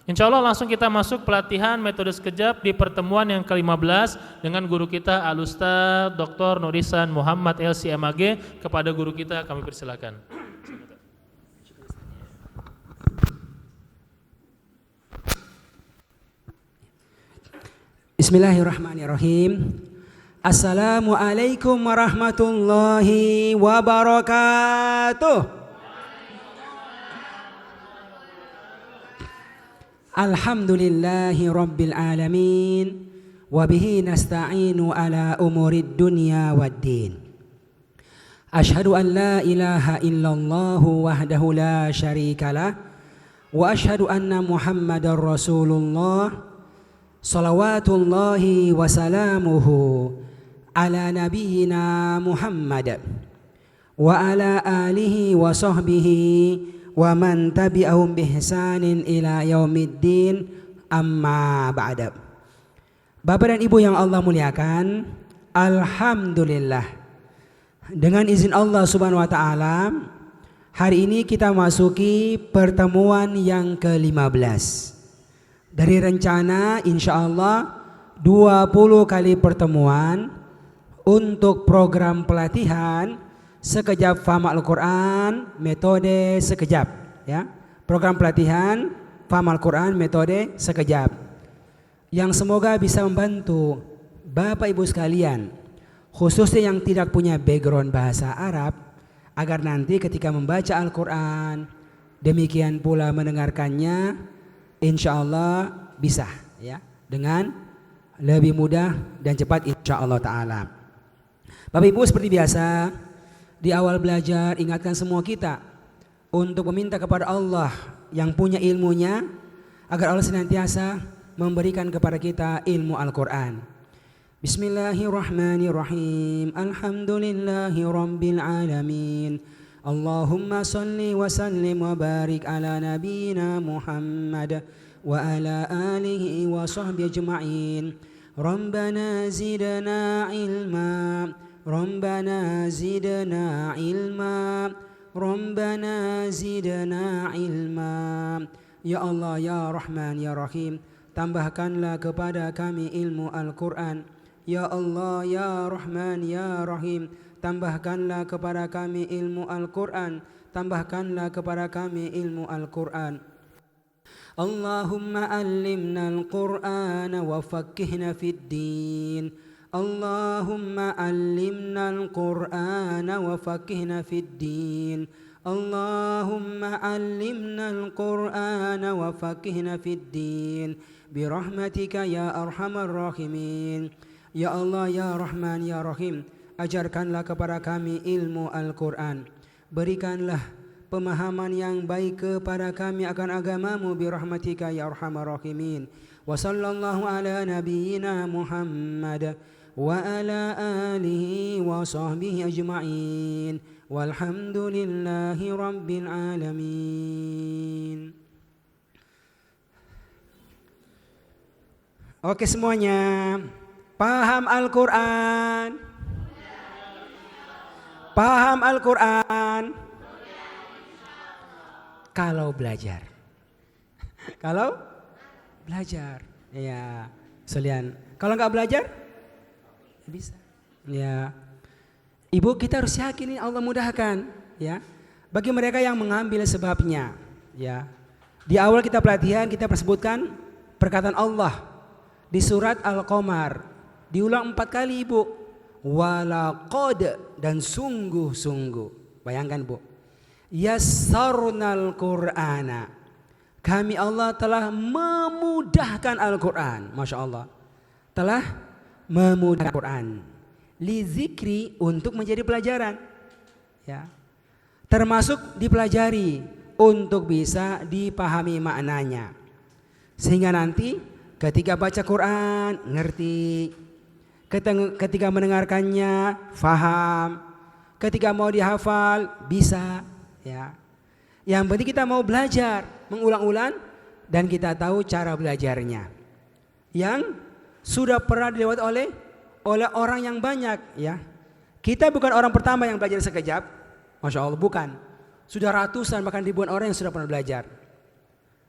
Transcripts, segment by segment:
Insya Allah langsung kita masuk pelatihan metode sekejap di pertemuan yang ke-15 dengan guru kita Al-Ustaz Dr. Nurisan Muhammad LCMAG. Kepada guru kita kami persilakan. Bismillahirrahmanirrahim. Assalamualaikum warahmatullahi wabarakatuh. Alhamdulillahi rabbil alamin. Wabihi nasta'inu ala umurid dunya waddin. Ashhadu an la ilaha illallah wahdahu la syarikalah. Wa ashhadu anna muhammadar rasulullah. Salawatullahi wa salamuhu ala nabiyyina Muhammad wa ala alihi wa sahbihi wa man tabi'ahum bihsanin ila yaumiddin, amma ba'da. Bapak dan Ibu yang Allah muliakan, alhamdulillah, dengan izin Allah Subhanahu wa taala, hari ini kita masuki pertemuan yang ke-15. Dari rencana insya Allah 20 kali pertemuan untuk program pelatihan Sekejap Faham Al-Quran metode sekejap, ya. Program pelatihan Faham Al-Quran metode sekejap, yang semoga bisa membantu Bapak Ibu sekalian, khususnya yang tidak punya background bahasa Arab, agar nanti ketika membaca Al-Quran, demikian pula mendengarkannya, insya Allah bisa, ya, dengan lebih mudah dan cepat insya Allah ta'ala. Bapak Ibu, seperti biasa, di awal belajar ingatkan semua kita untuk meminta kepada Allah yang punya ilmunya, agar Allah senantiasa memberikan kepada kita ilmu Al-Quran. Bismillahirrahmanirrahim. Alhamdulillahi rabbil alamin. Allahumma salli wa sallim wa barik ala nabiyyina Muhammad wa ala alihi wa sahbihi ajma'in. Rabbana zidna ilma, Rabbana zidna ilma, Rabbana zidna ilma. Ya Allah, ya Rahman, ya Rahim, tambahkanlah kepada kami ilmu Al-Quran. Ya Allah, ya Rahman, ya Rahim, tambahkanlah kepada kami ilmu Al-Quran. Tambahkanlah kepada kami ilmu Al-Quran. Allahumma allimna al-Qur'ana wa faqqihna fid din. Allahumma allimna al-Qur'ana wa faqqihna fid din. Allahumma allimna al-Qur'ana wa faqqihna fid din. Birahmatika ya arhamar rahimin. Ya Allah, ya Rahman, ya Rahim, ajarkanlah kepada kami ilmu Al-Quran. Berikanlah pemahaman yang baik kepada kami akan agamamu birahmatika ya arhamar rahimin. Wa sallallahu ala nabiyyina Muhammad wa ala alihi wa sahbihi ajma'in. Walhamdulillahi rabbil alamin. Oke semuanya, paham Al-Quran? Paham Al-Quran? Kalau belajar. Kalau belajar, ya, sekalian. Kalau nggak belajar, bisa. Ya, Ibu, kita harus yakin Allah mudahkan, ya. Bagi mereka yang mengambil sebabnya, ya. Di awal kita pelatihan kita persebutkan perkataan Allah di surat Al-Qamar, diulang 4 kali, Ibu. Walaqad, dan sungguh-sungguh. Bayangkan, Bu. Yassarnal Qur'ana, kami Allah telah memudahkan Al-Quran. Masya Allah, telah memudahkan Al-Quran li zikri, untuk menjadi pelajaran, ya. Termasuk dipelajari untuk bisa dipahami maknanya, sehingga nanti ketika baca Quran ngerti, ketika mendengarkannya faham, ketika mau dihafal bisa, ya. Yang penting kita mau belajar, mengulang-ulang, dan kita tahu cara belajarnya yang sudah pernah dilewati oleh orang yang banyak, ya. Kita bukan orang pertama yang belajar sekejap, Masya Allah, bukan. Sudah ratusan bahkan ribuan orang yang sudah pernah belajar.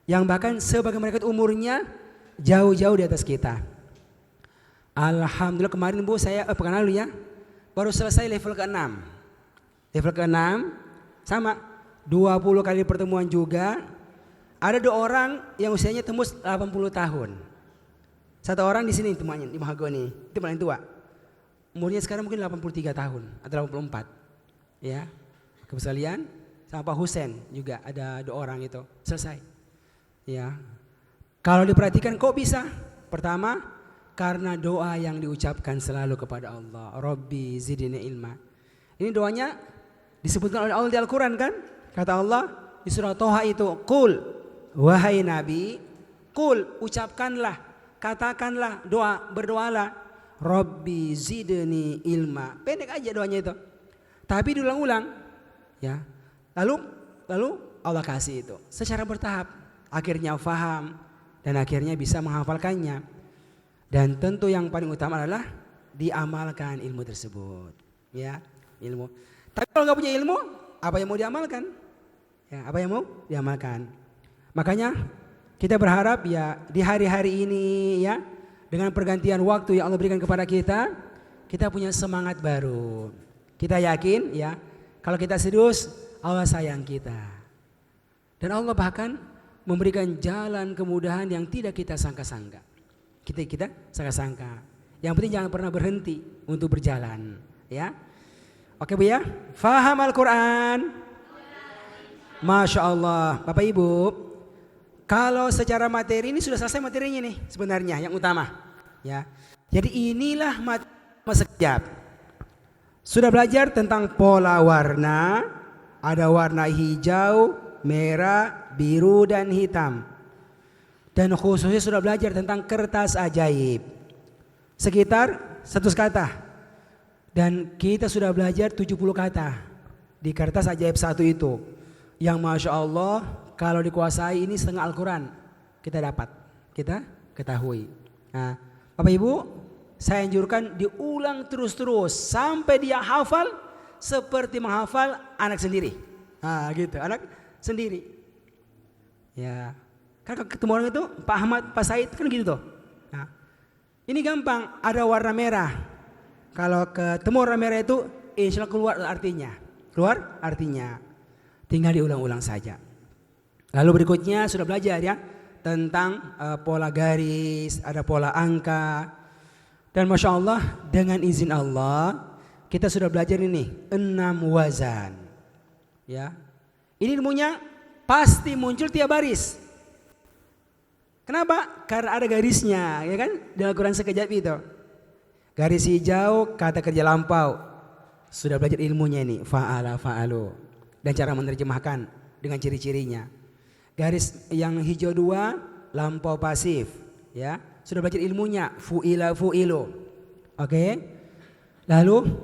yang bahkan sebagian mereka itu umurnya jauh-jauh di atas kita. Alhamdulillah kemarin Bu saya pekan lalu ya baru selesai level ke-6. Level ke-6 sama 20 kali pertemuan juga. Ada 2 orang yang usianya tembus 80 tahun. 1 orang di sini temannya di Mahagoni, itu paling tua. Umurnya sekarang mungkin 83 tahun atau 84. Ya. Kebetulan sama Pak Husen juga ada 2 orang itu. Selesai. Ya. Kalau diperhatikan kok bisa? Pertama, karena doa yang diucapkan selalu kepada Allah. Rabbi zidni ilma. Ini doanya disebutkan oleh Allah di Al-Quran kan? Kata Allah di surah Toha itu, Qul, wahai Nabi, Qul, ucapkanlah, katakanlah, berdoalah, Rabbi zidni ilma. Pendek aja doanya itu. Tapi diulang-ulang. Ya. Lalu Allah kasih itu secara bertahap. Akhirnya faham dan akhirnya bisa menghafalkannya. Dan tentu yang paling utama adalah diamalkan ilmu tersebut. Ya, ilmu. Tapi kalau nggak punya ilmu, apa yang mau diamalkan? Ya, apa yang mau diamalkan? Makanya kita berharap ya di hari-hari ini ya dengan pergantian waktu yang Allah berikan kepada kita, kita punya semangat baru. Kita yakin ya kalau kita serius Allah sayang kita. Dan Allah bahkan memberikan jalan kemudahan yang tidak kita sangka-sangka. Kita sangka-sangka. Yang penting jangan pernah berhenti untuk berjalan, ya. Oke Bu ya, faham Al-Quran? Masya Allah, Bapak Ibu. Kalau secara materi ini sudah selesai materinya nih sebenarnya yang utama, ya. Jadi inilah materi sekejap. Sudah belajar tentang pola warna, ada warna hijau, merah, biru dan hitam. Dan khususnya sudah belajar tentang kertas ajaib. Sekitar 100 kata. Dan kita sudah belajar 70 kata di kertas ajaib 1 itu. Yang Masya Allah kalau dikuasai ini setengah Al-Quran kita dapat, kita ketahui. Nah, Bapak Ibu saya anjurkan diulang terus-terus sampai dia hafal seperti menghafal anak sendiri. Nah gitu, anak sendiri. Ya. Kan ketemu orang itu Pak Ahmad, Pak Said kan gitu tuh. Nah, ini gampang, ada warna merah. Kalau ketemu warna merah itu insya Allah keluar artinya. Keluar artinya. Tinggal diulang-ulang saja. Lalu berikutnya sudah belajar ya tentang pola garis, ada pola angka. Dan Masya Allah dengan izin Allah kita sudah belajar ini 6 wazan. Ya. Ini ilmunya pasti muncul tiap baris. Kenapa? Karena ada garisnya, ya kan? Dalam Al-Quran sekejap itu. Garis hijau kata kerja lampau. Sudah belajar ilmunya ini, fa'ala fa'alu. Dan cara menerjemahkan dengan ciri-cirinya. Garis yang hijau 2 lampau pasif, ya. Sudah belajar ilmunya, fu'ila fu'ilu. Oke. Lalu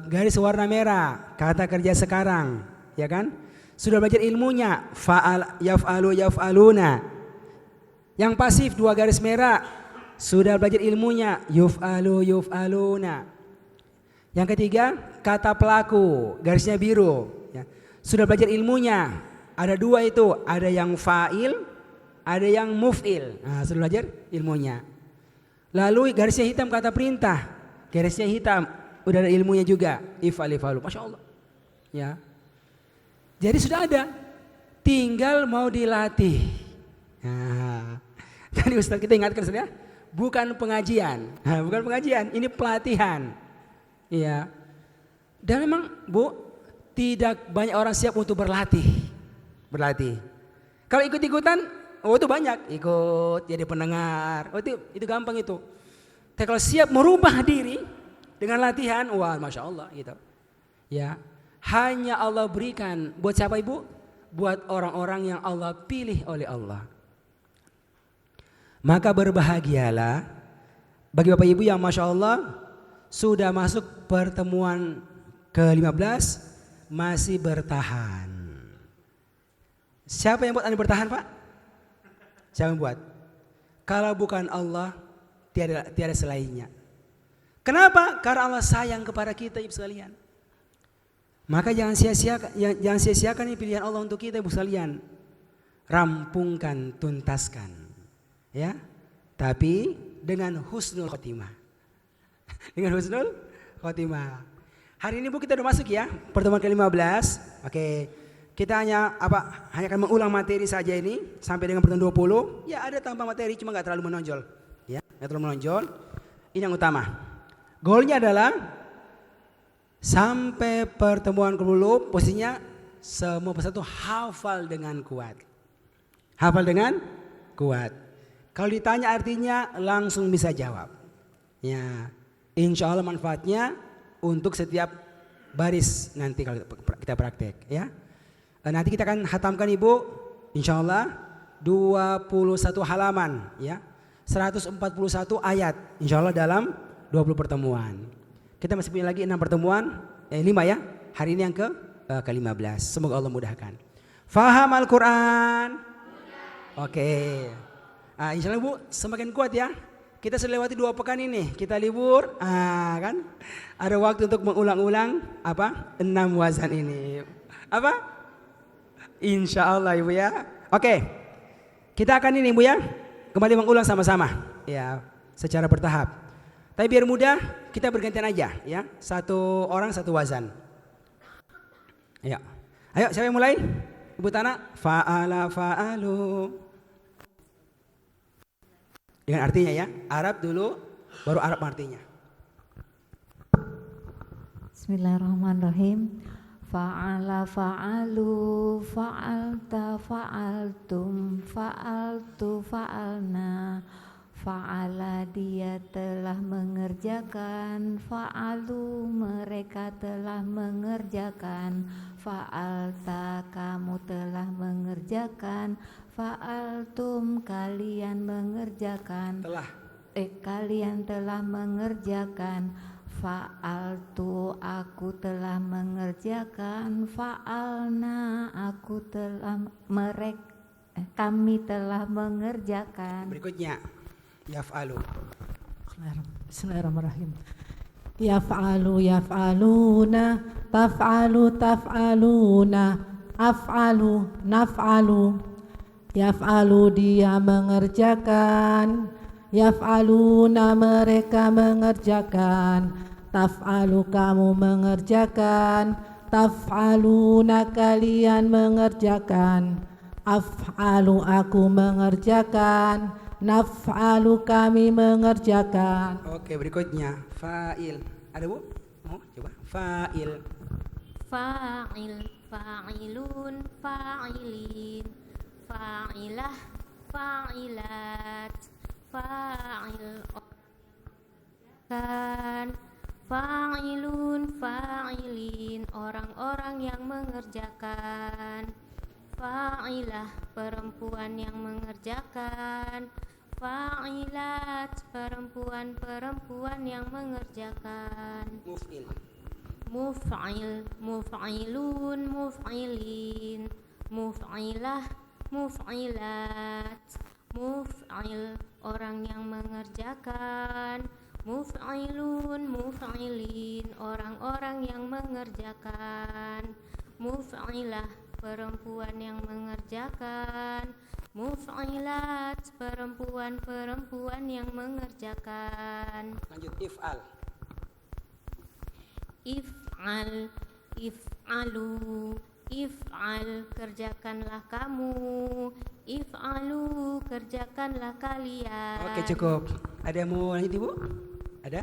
garis warna merah, kata kerja sekarang, ya kan? Sudah belajar ilmunya, fa'al yaf'alu yaf'aluna. Yang pasif 2 garis merah sudah belajar ilmunya yuf'alu yuf'aluna. Yang ketiga kata pelaku garisnya biru ya. Sudah belajar ilmunya ada 2 itu, ada yang fa'il ada yang muf'il. Nah, sudah belajar ilmunya. Lalu garisnya hitam kata perintah, garisnya hitam udah ada ilmunya juga if'al if'alu. Masya Allah ya. Jadi sudah ada, tinggal mau dilatih. Nah, tadi Ustaz kita ingatkan saja, bukan pengajian. Nah, bukan pengajian, ini pelatihan. Iya. Dan memang Bu, tidak banyak orang siap untuk berlatih. Kalau ikut-ikutan, oh itu banyak, ikut jadi pendengar. Oh itu gampang itu. Tapi kalau siap merubah diri dengan latihan, wah Masya Allah gitu. Ya, hanya Allah berikan buat siapa Ibu? Buat orang-orang yang Allah pilih oleh Allah. Maka berbahagialah bagi Bapak Ibu yang Masya Allah sudah masuk pertemuan ke-15 masih bertahan. Siapa yang buat Anda bertahan Pak? Siapa yang buat? Kalau bukan Allah tiada selainnya. Kenapa? Karena Allah sayang kepada kita Ibu sekalian. Maka jangan sia-siakan ini pilihan Allah untuk kita Ibu sekalian. rampungkan, tuntaskan. Ya. Tapi dengan husnul khotimah. Dengan husnul khotimah. Hari ini Bu kita udah masuk ya, pertemuan ke-15. Oke. Kita hanya akan mengulang materi saja ini sampai dengan pertemuan 20. Ya, ada tambah materi cuma enggak terlalu menonjol. Ya, enggak terlalu menonjol. Ini yang utama. Goalnya adalah sampai pertemuan ke-20 posisinya semua peserta hafal dengan kuat. Hafal dengan kuat. Kalau ditanya artinya langsung bisa jawab. Ya, insya Allah manfaatnya untuk setiap baris nanti kalau kita praktek ya. Nanti kita akan hatamkan Ibu insya Allah 21 halaman ya. 141 ayat insya Allah dalam 20 pertemuan. Kita masih punya lagi 6 pertemuan, 5 ya. Hari ini yang ke-15. Semoga Allah mudahkan. Faham Al-Quran? Oke. Insya Allah Bu semakin kuat ya. Kita sudah lewati 2 pekan ini, kita libur, kan? Ada waktu untuk mengulang-ulang 6 wazan ini. Insya Allah Ibu ya. Oke, kita akan ini Ibu ya, kembali mengulang sama-sama, ya, secara bertahap. Tapi biar mudah, kita bergantian aja, ya. Satu orang satu wazan. Ya. Ayo, siapa yang mulai? Ibu Tana. Fa'ala fa'alu. Dengan artinya ya, Arab dulu, baru Arab artinya. Bismillahirrahmanirrahim. Fa'ala fa'alu, fa'alta fa'altum, fa'altu fa'alna. Fa'ala dia telah mengerjakan, fa'alu mereka telah mengerjakan, fa'alta kamu telah mengerjakan, fa'altum kalian mengerjakan, kalian telah mengerjakan, fa'altu aku telah mengerjakan, fa'alna aku telah kami telah mengerjakan. Berikutnya yaf'alu. Bismillahirrahmanirrahim. Yaf'alu yaf'aluna, taf'alu taf'aluna, af'alu naf'alu. Yaf'alu dia mengerjakan, yaf'aluna mereka mengerjakan, taf'alu kamu mengerjakan, taf'aluna kalian mengerjakan, af'alu aku mengerjakan, naf'alu kami mengerjakan. Oke, berikutnya fa'il. Ada Bu? Mau coba? Fa'il. Fa'il, fa'ilun, fa'ilin, fa'ilah, fa'ilat, fa'il kan, fa'ilun, fa'ilin orang-orang yang mengerjakan, fa'ilah perempuan yang mengerjakan, fa'ilat perempuan-perempuan yang mengerjakan, Muf'il. muf'il, muf'ilun, muf'ilin, muf'ilah, muf'ilat, muf'il orang yang mengerjakan, muf'ilun, muf'ilin orang-orang yang mengerjakan, muf'ilah perempuan yang mengerjakan, muf'ilat perempuan-perempuan yang mengerjakan. Lanjut if'al. If'al, if'alu, if'al kerjakanlah kamu, if'alu kerjakanlah kalian. Oke, cukup. Ada yang mau lanjut Ibu? Ada?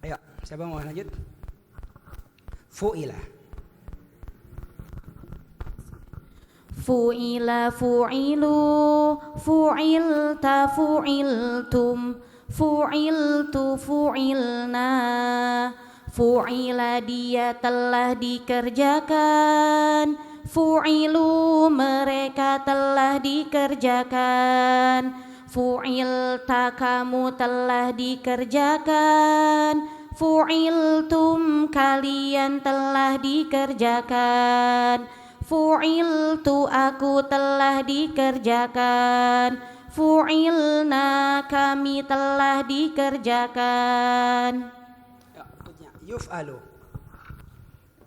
Ayo, siapa mau lanjut? Fu'ila. Fu'ila, fu'ilu, fu'ilta, fu'iltum, fu'iltu, fu'ilna. Fu'ila dia telah dikerjakan, fu'ilu mereka telah dikerjakan, fu'ilta kamu telah dikerjakan, fu'iltum kalian telah dikerjakan, fu'iltu aku telah dikerjakan, fu'ilna kami telah dikerjakan. Yuf'alu.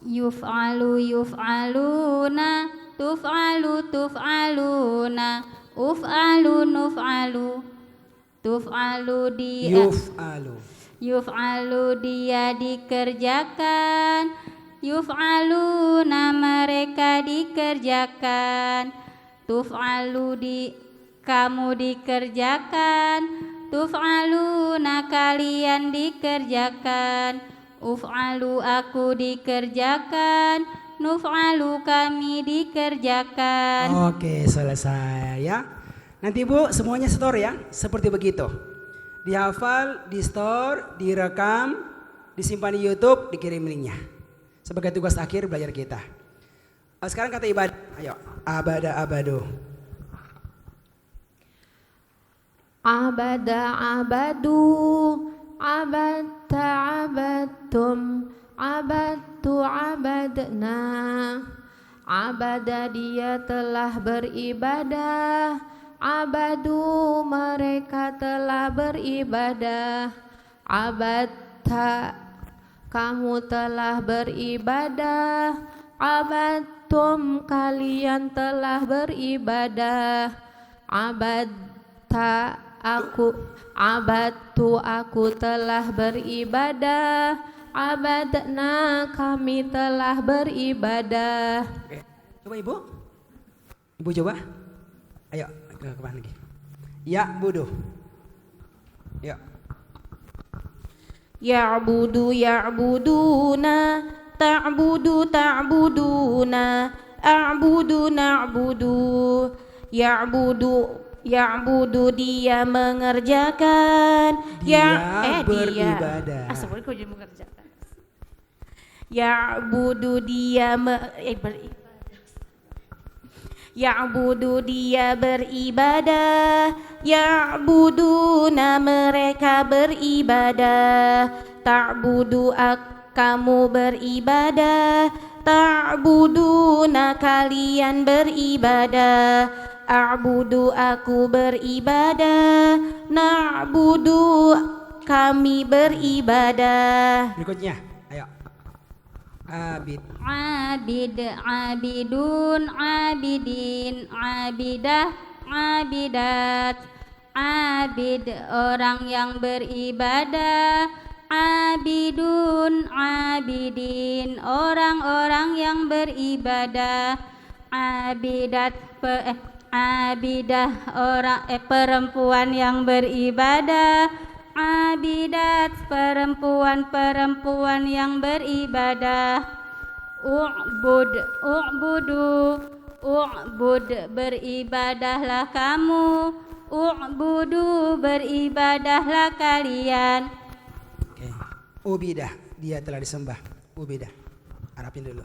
Yuf'alu yuf'aluna, tuf'alu tuf'aluna, uf'alu nuf'alu, tuf'alu dia yuf'alu dia dikerjakan, yuf'aluna mereka dikerjakan, tuf'alu kamu dikerjakan, tuf'aluna kalian dikerjakan, uf'alu aku dikerjakan, nuf'alu kami dikerjakan. Oke, selesai ya. Nanti Bu semuanya store ya, seperti begitu. Dihafal, di store, direkam, disimpan di YouTube, dikirim linknya. Sebagai tugas akhir belajar kita. Sekarang kata ibadah, ayo. Abada abadu. Abada abadu, abadta abadtum, abadtu abadna. Abada dia telah beribadah, abadu mereka telah beribadah, abadta kamu telah beribadah, abadtum kalian telah beribadah, abadta abadtu aku telah beribadah, abadna kami telah beribadah. Oke. Coba Ibu. Ibu coba. Ayo ke mana lagi? Ya budu. Ya. Ya'budu ya'buduna, ta'budu ta'buduna, a'budu na'budu, ya'budu dia mengerjakan, Dia beribadah. Sebelum kau jadi mengerjakan. Ya'budu dia Ya'budu dia beribadah, ya'buduna mereka beribadah, ta'budu kamu beribadah, ta'buduna kalian beribadah, a'budu aku beribadah, na'budu kami beribadah. Berikutnya, ayo. Abid. Abid, abidun, abidin, abidah, abidat, abid orang yang beribadah, abidun, abidin orang-orang yang beribadah, abidat abidah orang perempuan yang beribadah, abidat perempuan-perempuan yang beribadah, u'bud beribadahlah kamu, u'budu beribadahlah kalian. Oke. Ubidah dia telah disembah. Ubidah. Harapin dulu.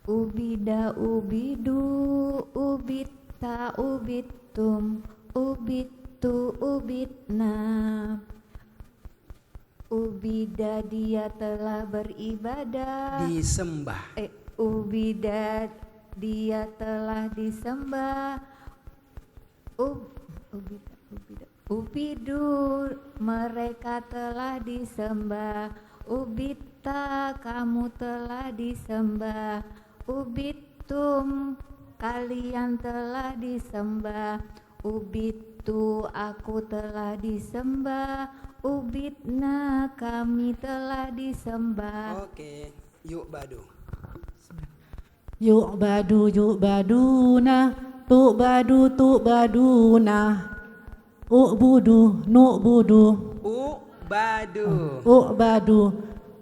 Ubida ubidu, ubitta ubittum, ubittu ubitna. Ubida dia telah beribadah, Disembah. ubida dia telah disembah, ubidu mereka telah disembah, ubitta kamu telah disembah, ubittum kalian telah disembah, ubittu aku telah disembah, ubitna kami telah disembah. Oke. Yuk badu. Yu'badu yu'baduna, tu'badu tu'baduna, u'budu nu'budu, Ubadu. u'badu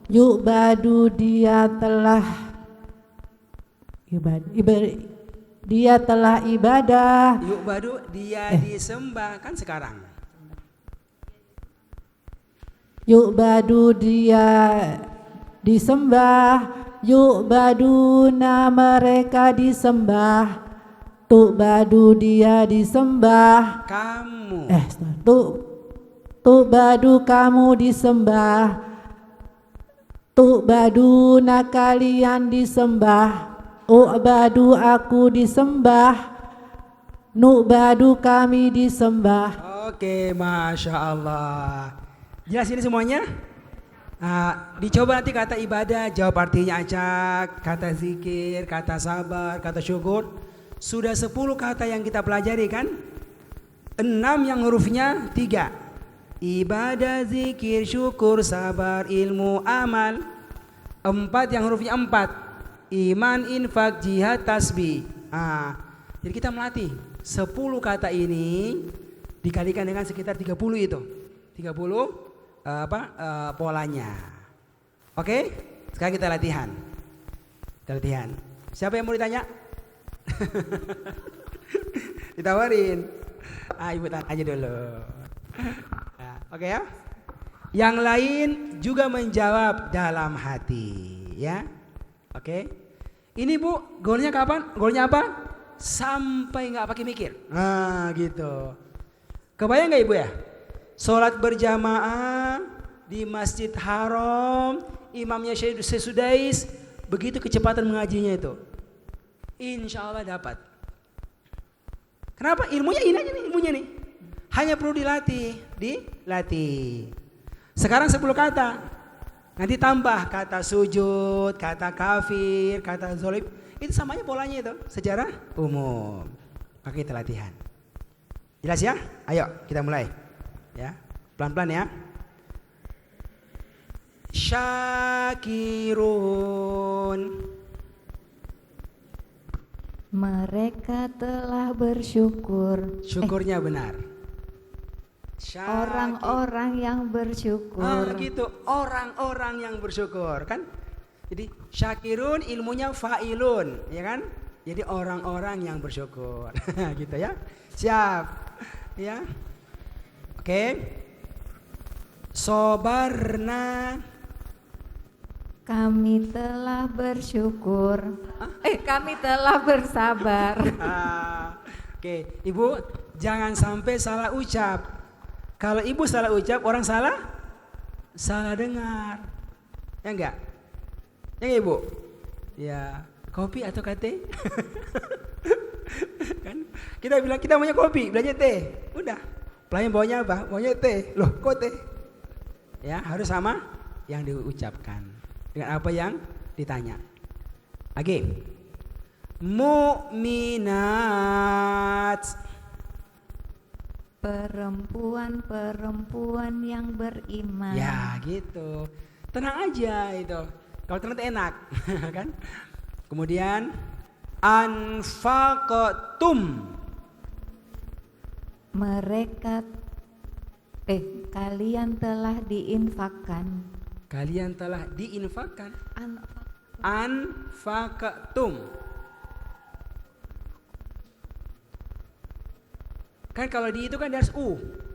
yu'badu dia telah dia telah ibadah, Yuk badu dia disembah kan sekarang. yu'badu dia disembah, yu'baduna mereka disembah, tu'badu dia disembah, Kamu. tu'badu kamu disembah, tu'baduna kalian disembah, u'badu aku disembah, nu'badu kami disembah. Oke, Masya Allah. Jelas ini semuanya? Dicoba nanti kata ibadah, jawab artinya acak, kata zikir, kata sabar, kata syukur. Sudah 10 kata yang kita pelajari kan? 6 yang hurufnya 3. Ibadah, zikir, syukur, sabar, ilmu, amal. 4 yang hurufnya 4. Iman, infak, jihad, tasbih. Jadi kita melatih 10 kata ini dikalikan dengan sekitar 30 itu. 30 polanya. Oke? Sekarang kita latihan. Siapa yang mau ditanya? Ditawarin. Ibu tanya aja dulu. Oke ya? Yang lain juga menjawab dalam hati, ya. Oke? Ini Bu, goalnya kapan? Goalnya apa? Sampai nggak pakai mikir. Gitu. Kebayang nggak Ibu ya? Sholat berjamaah di Masjid Haram, imamnya sesudais, begitu kecepatan mengajinya itu. Insya Allah dapat. Kenapa? Ilmunya ini aja nih, ilmunya nih. Hanya perlu dilatih. Sekarang 10 kata. Nanti tambah kata sujud, kata kafir, kata zolim. Itu samanya polanya itu, sejarah umum. Maka kita latihan. Jelas ya? Ayo kita mulai. Ya, pelan-pelan ya. Syakirun. Mereka telah bersyukur. Syukurnya benar. Orang-orang yang bersyukur. Gitu, orang-orang yang bersyukur kan. Jadi syakirun ilmunya fa'ilun, ya kan? Jadi orang-orang yang bersyukur. Gitu ya. Siap. Ya. Oke. Sobarna. Kami telah bersyukur. Kami telah bersabar. Oke, Ibu jangan sampai salah ucap. Kalau Ibu salah ucap, orang salah dengar. Ya enggak? Ya enggak Ibu? Ya, kopi atau teh? Kan kita bilang kita maunya kopi, bilangnya teh. Udah. Pelayan bawanya apa? Bawanya teh. Loh, kok teh? Ya, harus sama yang diucapkan dengan apa yang ditanya. Oke. Mu'minat. Perempuan-perempuan yang beriman. Ya, gitu. Tenang aja itu. Kalau tenang enak, kan? Kemudian anfaqtum. Kalian telah diinfakkan. Kalian telah diinfakkan. Anfaqtum. Kan kalau di itu kan harus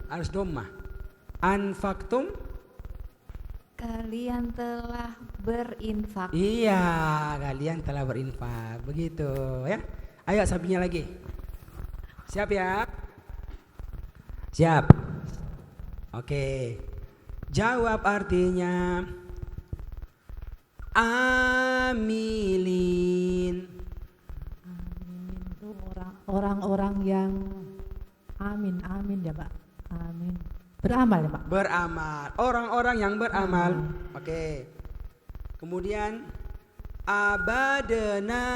harus dhammah. Anfaqtum. Kalian telah berinfak. Iya, kalian telah berinfak. Begitu ya. Ayo sapinya lagi. Siap ya? Siap. Oke. Jawab artinya. Amilin. Amin itu orang-orang yang amin ya Pak. Amin. Beramal ya Pak. Beramal. Orang-orang yang beramal. Oke. Kemudian abadana.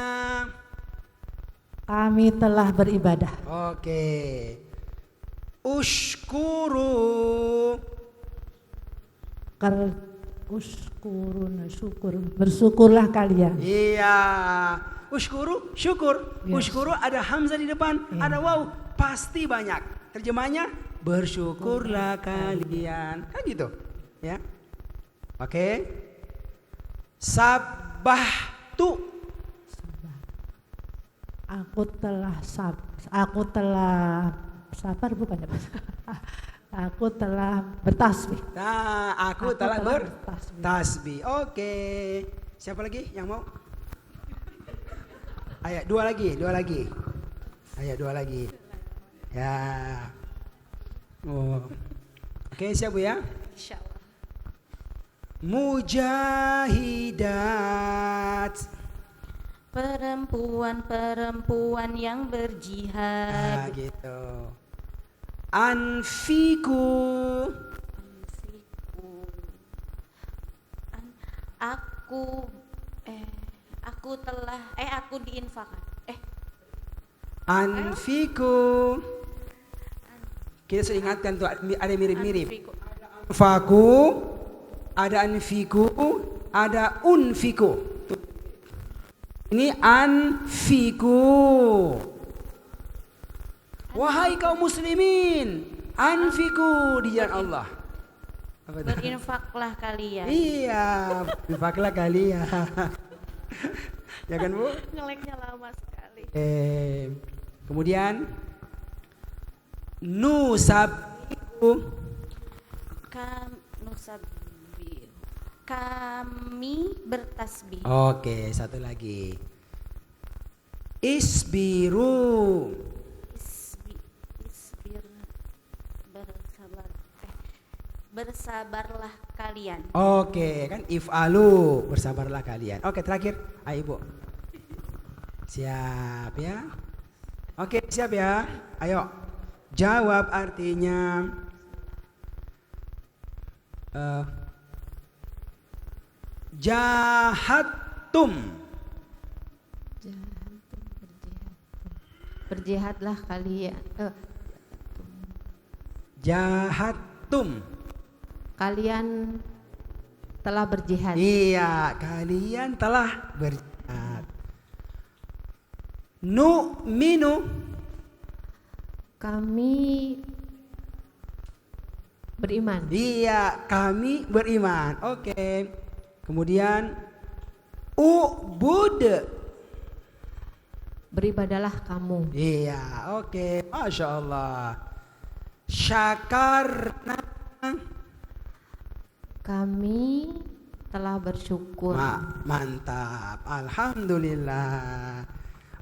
Kami telah beribadah. Oke. Ushkuru. Syukur. Bersyukurlah kalian. Iya. Ushkuru, syukur. Yes. Ushkuru ada hamzah di depan, ada waw, pasti banyak. Terjemahnya bersyukurlah kalian. Kan gitu, ya. Oke. Sabbahtu. Aku telah sabar bukan ya Pak? Aku telah bertasbih. Nah, aku telah bertasbih. bertasbih. Oke. Siapa lagi yang mau? Ayo, dua lagi. Ayo, dua lagi. Ya. Oh. Oke, siap Bu ya? Insyaallah. Mujahidat. Perempuan-perempuan yang berjihad. Gitu. Anfiku. Aku telah aku diinfakkan. Anfiku. Kita sudah ingatkan tuh ada mirip-mirip. Anfiku. Faku, ada anfiku, ada unfiku. Ini anfiku. Wahai kaum muslimin, anfiku di jalan Allah. Apa itu? Berinfaklah kalian. Iya, infaklah kalian. Ya kan Bu? Ngeleknya lama sekali. Kemudian nusabihu. Kami bertasbih. Oke, satu lagi. Isbiru. Isbir, bersabarlah kalian. Oke, kan if'alu, bersabarlah kalian. Oke, terakhir. Ayo Ibu. Siap ya. Oke, siap ya. Ayo. Jawab artinya jahatum. Berjihadlah kalian. Jahatum. Kalian telah berjihad. Iya, kalian telah berjihad. Nu'minu. Kami beriman. Iya, kami beriman. Oke. Kemudian ubud. Beribadalah kamu. Iya, oke. Masya Allah. Syakarna. Kami telah bersyukur. Mantap. Alhamdulillah.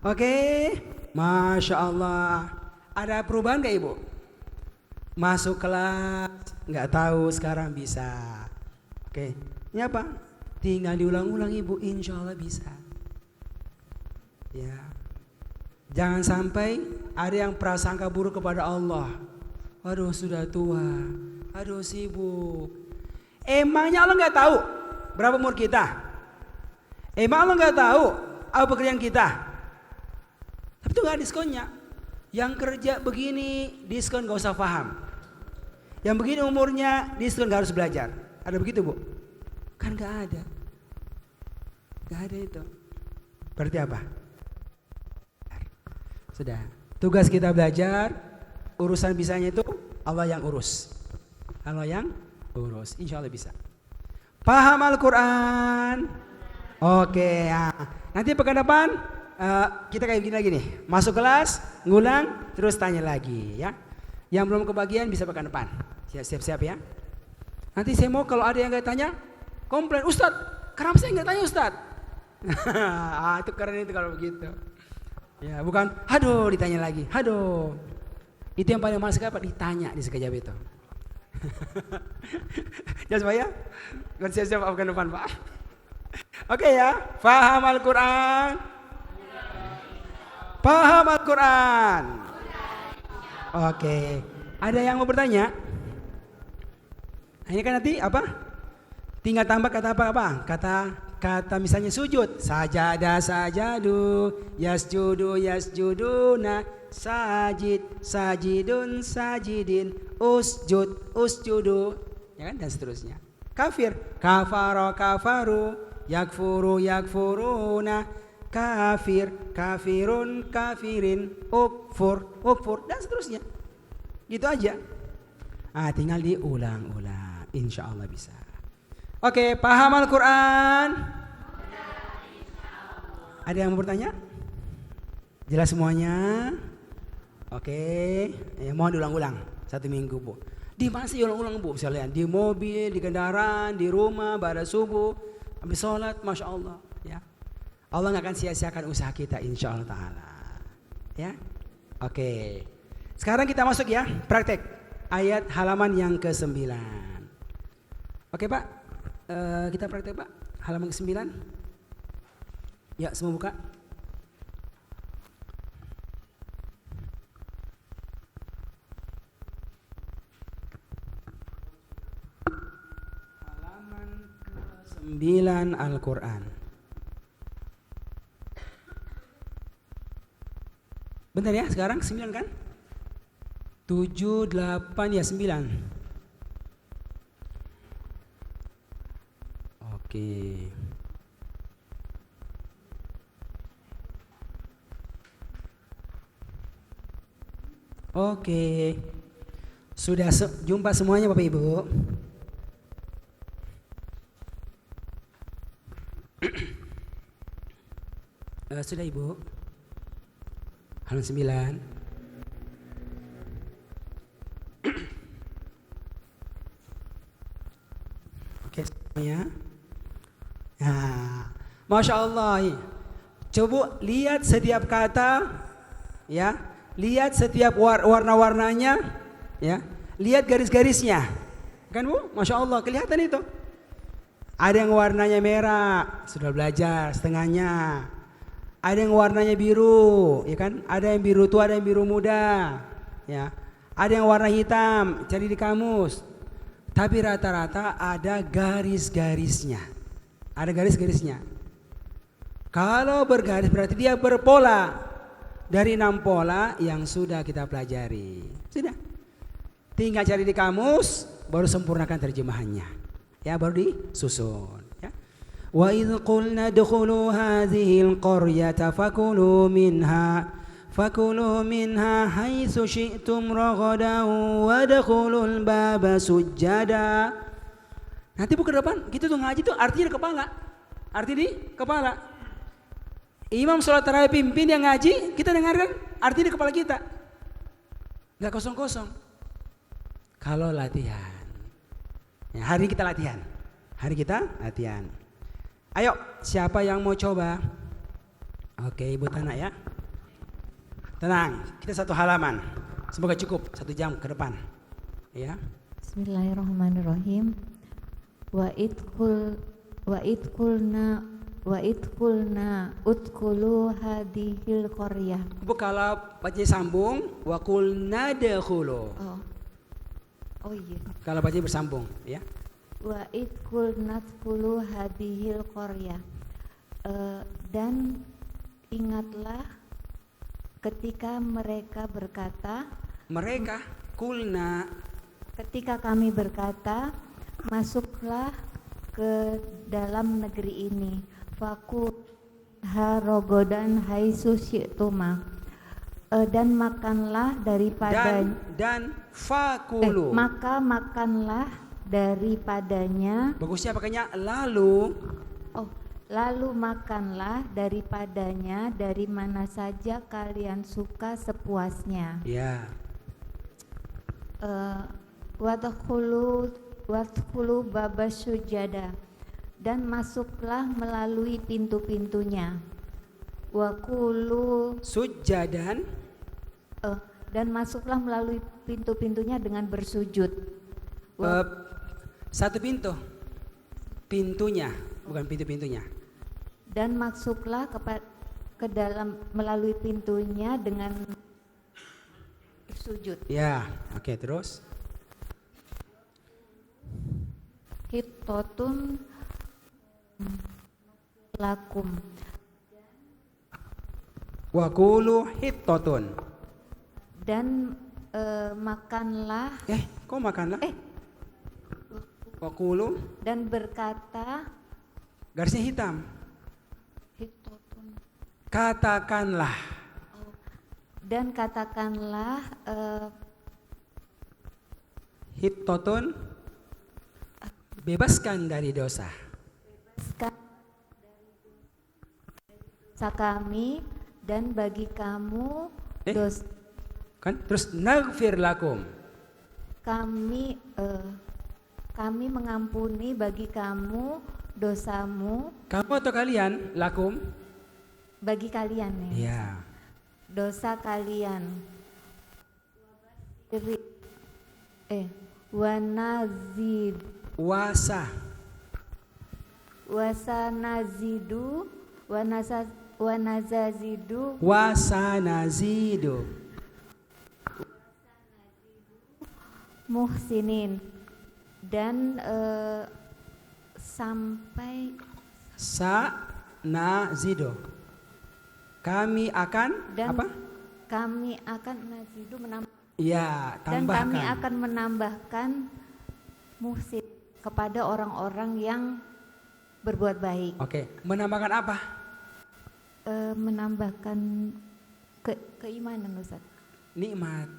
Oke. Masya Allah. Ada perubahan gak Ibu? Masuk kelas nggak tahu, sekarang bisa. Oke. Ini apa? Tinggal diulang-ulang Ibu, insya Allah bisa. Ya. Jangan sampai ada yang prasangka buruk kepada Allah. Aduh sudah tua, aduh sibuk. Emangnya Allah nggak tahu berapa umur kita? Emang Allah nggak tahu apa pekerjaan kita? Tapi itu nggak ada diskonnya. Yang kerja begini diskon gak usah paham. Yang begini umurnya diskon gak harus belajar. Ada begitu Bu? Kan gak ada. Gak ada itu. Berarti apa? Sudah. Tugas kita belajar. Urusan bisanya itu Allah yang urus. Allah yang urus. Insya Allah bisa. Paham Al-Quran? Oke ya. Nanti pekan depan kita kayak begini lagi nih. Masuk kelas, ngulang, terus tanya lagi ya. Yang belum kebagian bisa pekan depan. Siap-siap ya. Nanti saya mau kalau ada yang nggak tanya, komplain, Ustadz, kenapa saya nggak tanya Ustadz? Itu keren itu kalau begitu. Ya bukan, aduh ditanya lagi, aduh. Itu yang paling males apa? Ditanya di sekejap itu. Ya supaya, siap-siap pekan depan Pak. Oke ya, paham Al-Quran? Paham Al-Quran? Oke. Ada yang mau bertanya? Ini kan nanti apa? Tinggal tambah kata apa? Kata misalnya sujud. Sajada sajadu, yasjudu yasjuduna, sajid sajidun sajidin, usjud usjudu, ya kan, dan seterusnya. Kafir, kafaro kafaru, yakfuru yakfuruna, kafir, kafirun, kafirin, ukfur, ukfur, dan seterusnya. Gitu aja. Tinggal diulang-ulang. Insya Allah bisa. Oke, paham Al-Quran? Ada yang mau bertanya? Jelas semuanya? Oke, mohon diulang-ulang 1 minggu Bu. Di mana sih ulang-ulang Bu? Misalnya di mobil, di kendaraan, di rumah, pada subuh, habis sholat, Masya Allah. Ya. Allah gak akan sia-siakan usaha kita insya Allah ta'ala. Ya. Oke. Sekarang kita masuk ya, praktek. Ayat halaman yang ke-9. Oke Pak, kita praktek Pak. Halaman ke-9. Ya, semua buka. Halaman ke-9. 9 Al-Quran. Bentar ya, sekarang 9 kan? 7, 8, ya 9. Oke. Oke. Sudah jumpa semuanya Bapak Ibu? Sudah Ibu? Halaman 9. Oke semuanya. Nah, Masya Allah. Coba lihat setiap kata, ya, lihat setiap warna-warnanya, ya, lihat garis-garisnya, kan Bu? Masya Allah, kelihatan itu. Ada yang warnanya merah, sudah belajar setengahnya. Ada yang warnanya biru, ya kan? Ada yang biru tua, ada yang biru muda, ya. Ada yang warna hitam, cari di kamus. Tapi rata-rata ada garis-garisnya. Ada garis-garisnya. Kalau bergaris berarti dia berpola. Dari 6 pola yang sudah kita pelajari. Sudah. Tinggal cari di kamus, baru sempurnakan terjemahannya. Ya, baru disusun. Ya. Wa idh qulna dkhulu hadhil qaryata fakulu minha haitsu syi'tum ragadan wadkhulul baba sujjada. Nanti Bu ke depan, gitu tuh ngaji tuh artinya di kepala. Arti di kepala. Imam sholat tarawih pimpin yang ngaji, kita dengarkan arti di kepala kita. Enggak kosong-kosong. Kalau latihan. Ya, hari kita latihan. Hari kita latihan. Ayo, siapa yang mau coba? Oke, Ibu Tana ya. Tenang, kita satu halaman. Semoga cukup 1 jam ke depan. Ya. Bismillahirrahmanirrahim. Wa idkulna utkulu hadhil qaryah. Bu kalau baca sambung wa qulna dakhulu. Oh iya. Kalau baca bersambung ya. Wa idkulna utkulu hadhil qaryah. Dan ingatlah ketika mereka berkata, ketika kami berkata, masuklah ke dalam negeri ini. Fakul harogodan haitsu syi'tuma. Dan makanlah daripada fakulu. Maka makanlah daripadanya. Bagusnya pakainya lalu. Lalu makanlah daripadanya dari mana saja kalian suka sepuasnya. Ya. Wadkhulu babas sujada. Dan masuklah melalui pintu-pintunya. Wakulu sujadan. Dan masuklah melalui pintu-pintunya dengan bersujud. Satu pintu. Pintunya, bukan pintu-pintunya. Dan masuklah ke dalam melalui pintunya dengan bersujud. Ya, oke, terus. Hittotun lakum. Wakulu hittotun. Dan makanlah. Kok makanlah? Wakulu. Dan berkata. Garisnya hitam. Hittotun. Katakanlah. Dan katakanlah. Hittotun. Bebaskan dari dosa. Kami dan bagi kamu dosa. Kan terus naghfir lakum. Kami mengampuni bagi kamu dosamu. Kamu atau kalian? Lakum. Bagi kalian ya. Iya. Dosa kalian. Wasanazidu muhsinin. Dan sampai Sanazidu. Kami akan dan apa? kami akan nazidu menambah Ya, dan kami tambahkan. akan menambahkan muhsin kepada orang-orang yang berbuat baik. Oke, menambahkan apa? Menambahkan keimanan Ustaz. Nikmat.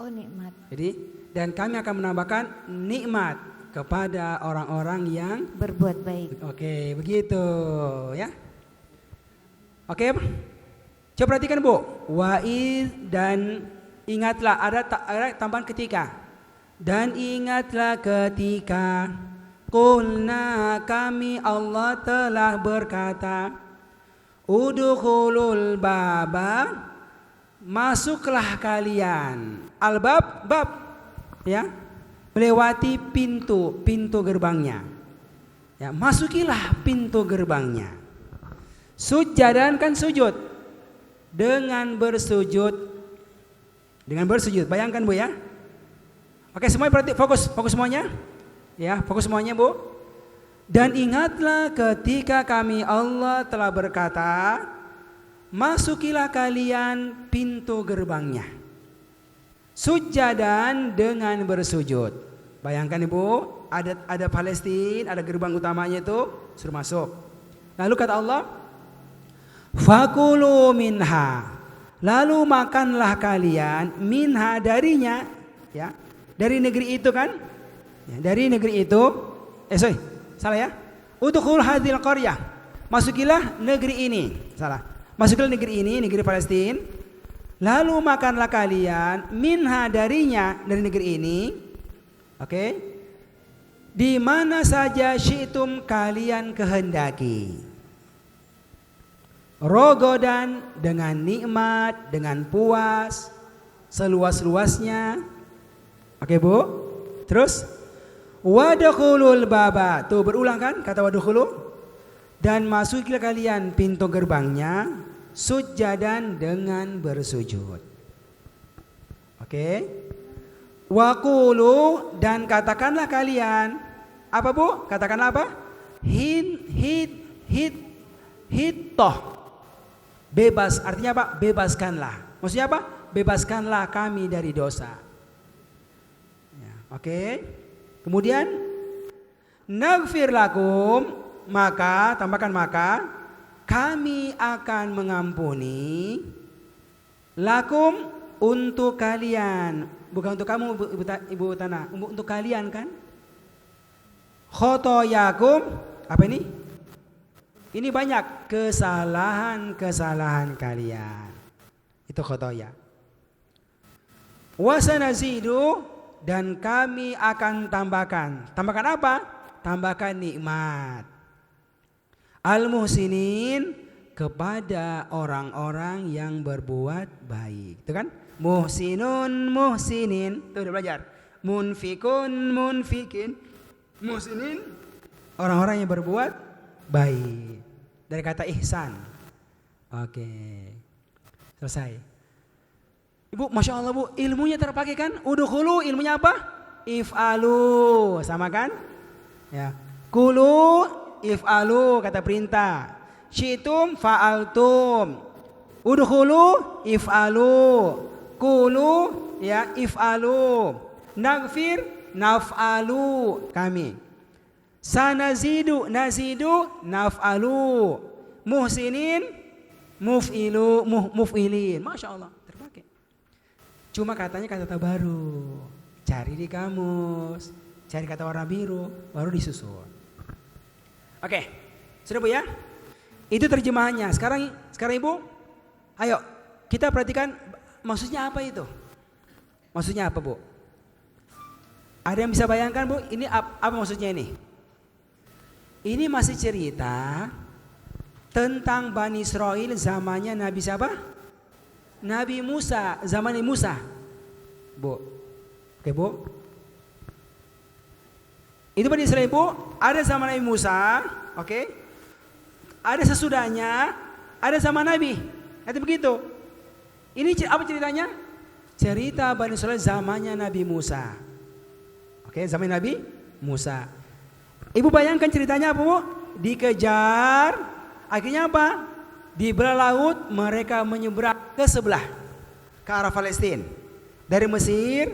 Oh, nikmat. Jadi, dan kami akan menambahkan nikmat kepada orang-orang yang Berbuat baik. oke, begitu ya. Oke, coba perhatikan Bu. Wa'id dan ingatlah ada tambahan ketika. Dan ingatlah ketika qulna kami Allah telah berkata udkhulul baba masuklah kalian albab bab ya melewati pintu gerbangnya ya masukilah pintu gerbangnya sujadan kan sujud dengan bersujud bayangkan Bu ya. Oke, semuanya berarti fokus semuanya. Ya, fokus semuanya, Bu. Dan ingatlah ketika kami Allah telah berkata, masukilah kalian pintu gerbangnya. Sujadan dengan bersujud. Bayangkan Ibu, ada Palestina, ada gerbang utamanya itu, suruh masuk. Lalu kata Allah, fakulu minha. Lalu makanlah kalian minha darinya, ya. Dari negeri itu kan? Ya, dari negeri itu, salah ya. Udkhul hadhil qaryah. Masukilah negeri ini. Salah. Masukilah negeri ini, negeri Palestina. Lalu makanlah kalian minha darinya, dari negeri ini. Oke. Di mana saja syi'tum kalian kehendaki. Rogodan dengan nikmat, dengan puas, seluas-luasnya. Oke Bu, terus wadkhulul baba, tuh berulang kan kata wadkhulu, dan masukilah kalian pintu gerbangnya sujadan dengan bersujud. Oke, waqulu dan katakanlah kalian apa Bu? Katakanlah apa? Hittoh, bebas artinya apa? Bebaskanlah. Maksudnya apa? Bebaskanlah kami dari dosa. Oke. Kemudian naghfir lakum, maka tambahkan maka kami akan mengampuni lakum untuk kalian, bukan untuk kamu Ibu Tanah, untuk kalian kan? Khotoyakum, apa ini? Ini banyak kesalahan-kesalahan kalian. Itu khotoya. Wasanazidu, dan kami akan tambahkan. Tambahkan apa? Tambahkan nikmat. Al-muhsinin, kepada orang-orang yang berbuat baik. Itu kan? Muhsinun, muhsinin. Itu udah belajar. Munfikun, munfikin. Muhsinin, orang-orang yang berbuat baik. Dari kata ihsan. Oke. Selesai. Ibu, Masya Allah Bu, ilmunya terpakai kan? Udkhulu, ilmunya apa? If'alu, sama kan? Ya. Kulu, if'alu, kata perintah. Syi'tum, fa'altum. Udkhulu, if'alu. Kulu, ya, if'alu. Naghfir, naf'alu, kami. Sanazidu, nazidu, naf'alu. Muhsinin, muf'ilin. Masya Allah. Cuma katanya kata baru, cari di kamus, cari kata warna biru, baru disusun. Oke, sudah Bu ya? Itu terjemahannya. Sekarang Ibu, ayo kita perhatikan maksudnya apa itu? Maksudnya apa Bu? Ada yang bisa bayangkan Bu? Ini apa maksudnya ini? Ini masih cerita tentang Bani Israel zamannya Nabi siapa? Nabi Musa, zaman Nabi Musa. Bu. Oke, Bu. Itu Bani Israel, Bu, ada zaman Nabi Musa, oke? Ada sesudahnya, ada zaman Nabi. Itu begitu. Ini apa ceritanya? Cerita Bani Israel zamannya Nabi Musa. Oke, zaman Nabi Musa. Ibu bayangkan ceritanya apa, Bu? Dikejar, akhirnya apa? Di belah laut mereka menyeberang ke sebelah, ke arah Palestina. Dari Mesir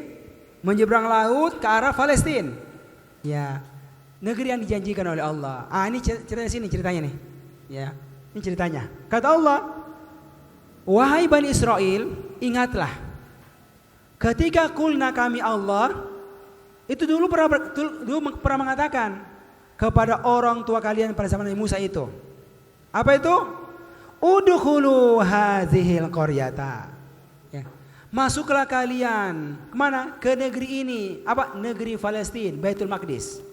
menyeberang laut ke arah Palestina. Ya, negeri yang dijanjikan oleh Allah. Ini ceritanya sini, ceritanya nih. Ya, ini ceritanya. Kata Allah, wahai Bani Israel, ingatlah ketika kulna kami Allah, itu dulu pernah mengatakan kepada orang tua kalian pada zaman Nabi Musa itu. Apa itu? Udkhulu hadzihil qaryata. Ya. Masuklah kalian kemana? Ke negeri ini. Apa? Negeri Palestina, Baitul Maqdis.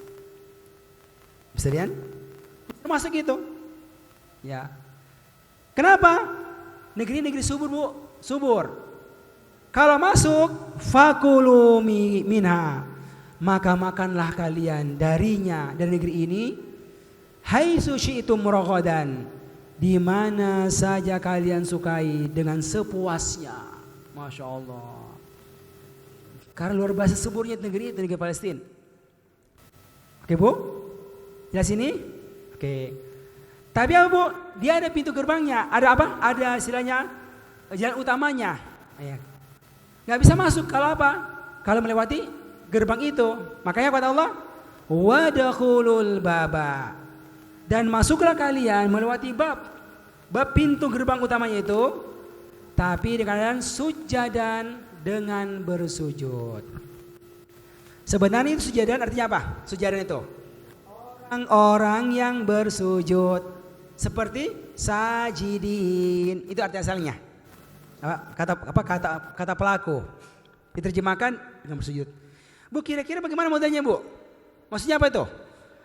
Bisa lihat? Masuk itu. Ya. Kenapa? Negeri subur, Bu. Subur. Kalau masuk, fakulu minha. Maka makanlah kalian darinya, dari negeri ini. Haitsu syi'tum ragadan. Di mana saja kalian sukai dengan sepuasnya. Masya Allah. Karena luar biasa suburnya negeri itu, negeri Palestina. Oke, Bu? Jelas ini? Oke. Tapi apa, Bu? Dia ada pintu gerbangnya. Ada apa? Ada istilahnya jalan utamanya. Gak bisa masuk kalau apa? Kalau melewati gerbang itu. Makanya kata Allah, wadakhulul baba. Dan masuklah kalian melewati bab pintu gerbang utamanya itu, tapi dengan sujadan, dengan bersujud. Sebenarnya itu sujadan artinya apa? Sujadan itu orang-orang yang bersujud, seperti sajidin. Itu arti asalnya. Kata pelaku diterjemahkan dengan bersujud. Bu, kira-kira bagaimana modelnya, Bu? Maksudnya apa itu?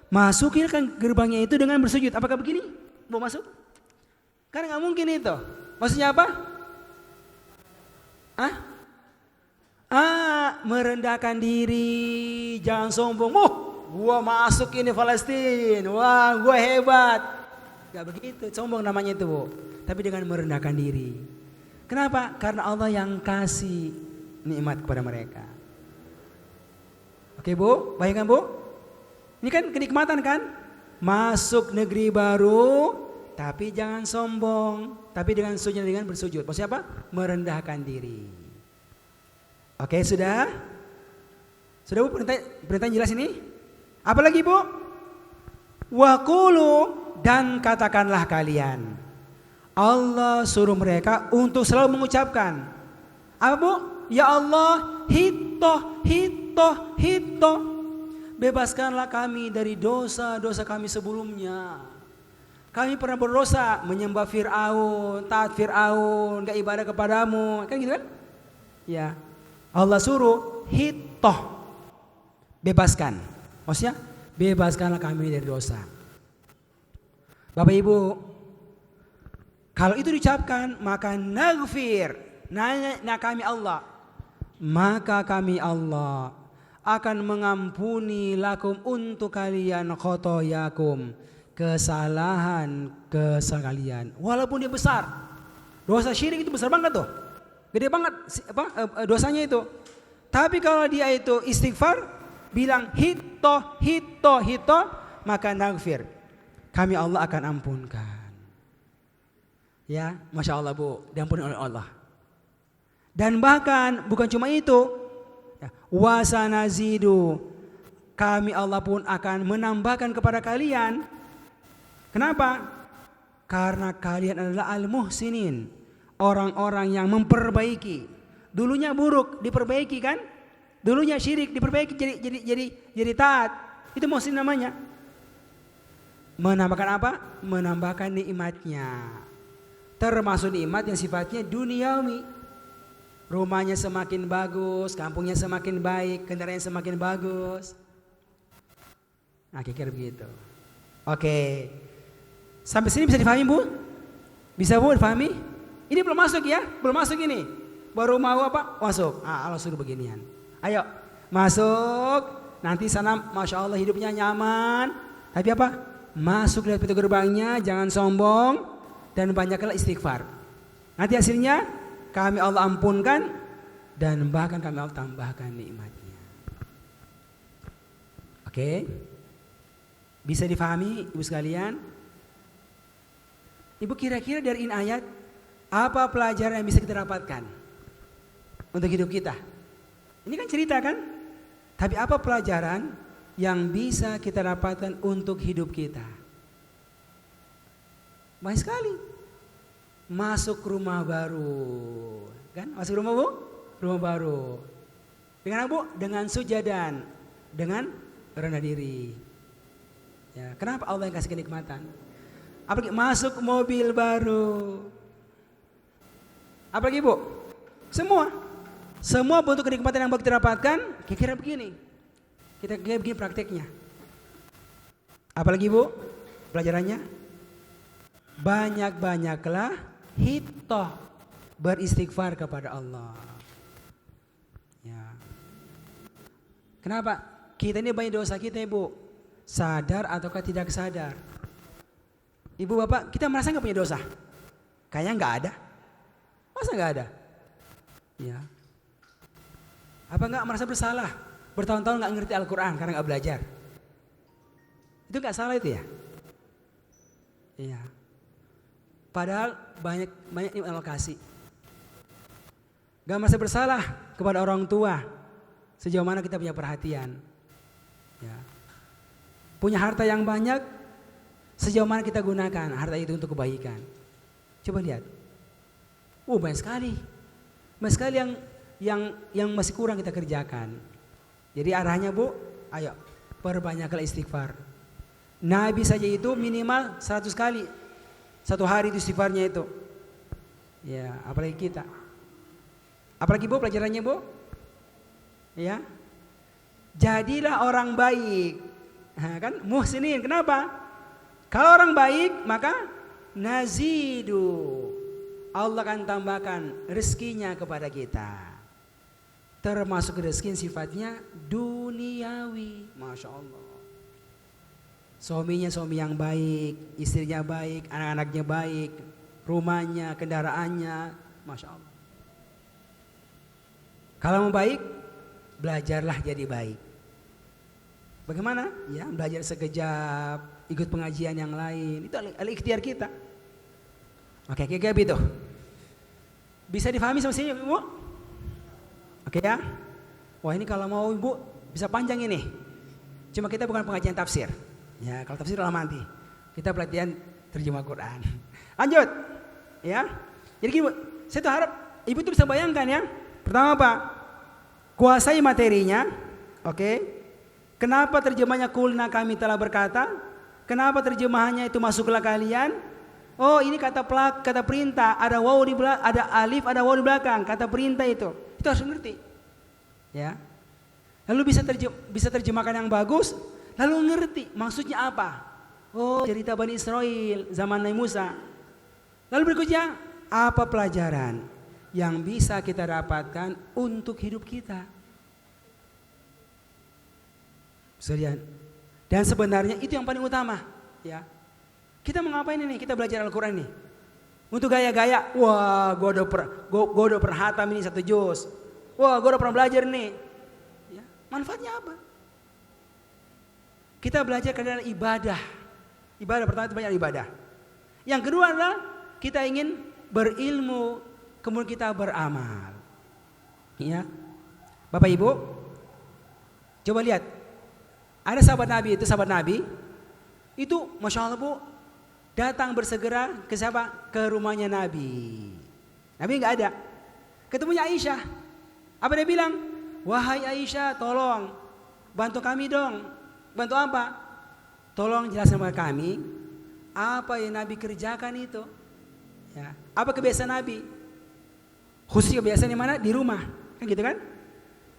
Masukin kan gerbangnya itu dengan bersujud. Apakah begini? Mau masuk? Karena nggak mungkin itu. Maksudnya apa? Merendahkan diri, jangan sombong. Gua masuk ini Palestina. Wah, gua hebat. Gak begitu, sombong namanya itu, Bu. Tapi dengan merendahkan diri. Kenapa? Karena Allah yang kasih nikmat kepada mereka. Oke, Bu, bayangkan, Bu. Ini kan kenikmatan kan? Masuk negeri baru, tapi jangan sombong, tapi dengan sujud, dengan bersujud. Maksudnya apa? Merendahkan diri. Oke, sudah? Sudah, Bu, perintah jelas ini? Apalagi, Bu? Waqulu, dan katakanlah kalian. Allah suruh mereka untuk selalu mengucapkan. Apa, Bu? Ya Allah, hito. Bebaskanlah kami dari dosa-dosa kami sebelumnya. Kami pernah berdosa, menyembah Fir'aun, taat Fir'aun, gak ibadah kepadamu. Kan gitu kan? Ya. Allah suruh hitoh, bebaskan. Maksudnya, bebaskanlah kami dari dosa. Bapak Ibu, kalau itu diucapkan, maka naghfir, maka kami Allah akan mengampuni lakum untuk kalian khotoyakum, kesalahan kalian, walaupun dia besar. Dosa syirik itu besar banget tuh, gede banget dosanya itu. Tapi kalau dia itu istighfar, bilang hito, maka naghfir, kami Allah akan ampunkan. Ya, Masya Allah, Bu, diampuni oleh Allah. Dan bahkan bukan cuma itu, wasanazidu, kami Allah pun akan menambahkan kepada kalian. Kenapa? Karena kalian adalah al-muhsinin, orang-orang yang memperbaiki. Dulunya buruk, diperbaiki kan? Dulunya syirik, diperbaiki jadi taat. Itu muhsin namanya. Menambahkan apa? Menambahkan nikmatnya. Termasuk nikmat yang sifatnya duniawi. Rumahnya semakin bagus, kampungnya semakin baik, kendaraannya semakin bagus. Nah, kira-kira begitu. Oke. Sampai sini bisa difahami, Bu? Bisa, Bu, difahami? Ini belum masuk ya, belum masuk ini. Baru mau apa? Masuk. Allah suruh beginian. Ayo, masuk. Nanti sana, Masya Allah, hidupnya nyaman. Tapi apa? Masuk lihat pintu gerbangnya, jangan sombong, dan banyaklah istighfar. Nanti hasilnya kami Allah ampunkan, dan bahkan kami Allah tambahkan nikmatnya. Oke. Bisa difahami Ibu sekalian? Ibu kira-kira dari ini ayat apa pelajaran yang bisa kita dapatkan untuk hidup kita? Ini kan cerita kan? Tapi apa pelajaran yang bisa kita dapatkan untuk hidup kita? Banyak sekali. Masuk rumah baru, kan? Masuk rumah Bu? Rumah baru. Dengan apa Bu? Dengan sujadan, dengan rendah diri. Ya, kenapa Allah yang kasih kenikmatan? Apalagi masuk mobil baru. Apalagi Bu? Semua bentuk kenikmatan yang kita dapatkan, kira-kira begini. Kita kira begini prakteknya. Apalagi Bu? Pelajarannya? Banyak-banyaklah hitoh beristighfar kepada Allah. Ya. Kenapa? Kita ini banyak dosa kita Ibu. Sadar ataukah tidak sadar? Ibu bapak, kita merasa nggak punya dosa? Kayaknya nggak ada. Masa nggak ada? Ya. Apa nggak merasa bersalah? Bertahun-tahun nggak ngerti Al-Quran karena nggak belajar. Itu nggak salah itu ya? Iya. Padahal banyak nikmat Allah kasih. Gak merasa bersalah kepada orang tua sejauh mana kita punya perhatian. Ya. Punya harta yang banyak, sejauh mana kita gunakan harta itu untuk kebaikan. Coba lihat. Banyak sekali. Banyak sekali yang masih kurang kita kerjakan. Jadi arahnya Bu, ayo perbanyaklah istighfar. Nabi saja itu minimal 100 kali. Satu hari itu istighfarnya itu. Ya, apalagi kita. Apalagi Bu pelajarannya Bu? Ya. Jadilah orang baik. Nah, kan muhsinin. Kenapa? Kalau orang baik maka nazidu. Allah akan tambahkan rezekinya kepada kita. Termasuk rezeki sifatnya duniawi. Masya Allah. Suaminya suami yang baik, istrinya baik, anak-anaknya baik, rumahnya, kendaraannya, Masya Allah. Kalau mau baik, belajarlah jadi baik. Bagaimana? Ya, belajar sekejap, ikut pengajian yang lain, itu ikhtiar kita. Oke, kayak gitu. Bisa difahami sama sini, Ibu? Oke ya? Wah, ini kalau mau Ibu bisa panjang ini. Cuma kita bukan pengajian tafsir. Ya, kalau tafsir lama nanti. Kita pelatihan terjemah Quran. Lanjut. Ya. Jadi gini, saya tuh harap Ibu tuh bisa bayangkan ya. Pertama apa? Kuasai materinya. Oke. Kenapa terjemahnya kulna kami telah berkata? Kenapa terjemahannya itu masuklah kalian? Oh, ini kata perintah, ada waw di belakang, ada alif, ada waw di belakang, kata perintah itu. Itu harus ngerti. Ya. Lalu bisa terjemahkan yang bagus. Lalu ngerti maksudnya apa? Oh, cerita Bani Israel zaman Nabi Musa. Lalu berikutnya, apa pelajaran yang bisa kita dapatkan untuk hidup kita? Sekalian. Dan sebenarnya itu yang paling utama, ya. Kita mau ngapain ini? Kita belajar Al-Quran nih. Untuk gaya-gaya, wah, gue udah pernah hatam ini 1 juz. Wah, gue udah pernah belajar nih. Ya, manfaatnya apa? Kita belajar karena ibadah. Ibadah pertama itu banyak ibadah. Yang kedua adalah kita ingin berilmu, kemudian kita beramal. Ya, Bapak Ibu, coba lihat. Ada sahabat Nabi itu Masya Allah Bu, datang bersegera ke siapa? Ke rumahnya Nabi. Nabi nggak ada. Ketemunya Aisyah. Apa dia bilang? Wahai Aisyah, tolong bantu kami dong. Bantu apa? Tolong jelaskan kepada kami apa yang Nabi kerjakan itu. Ya. Apa kebiasaan Nabi? Khususnya kebiasaan di mana? Di rumah. Kan gitu kan?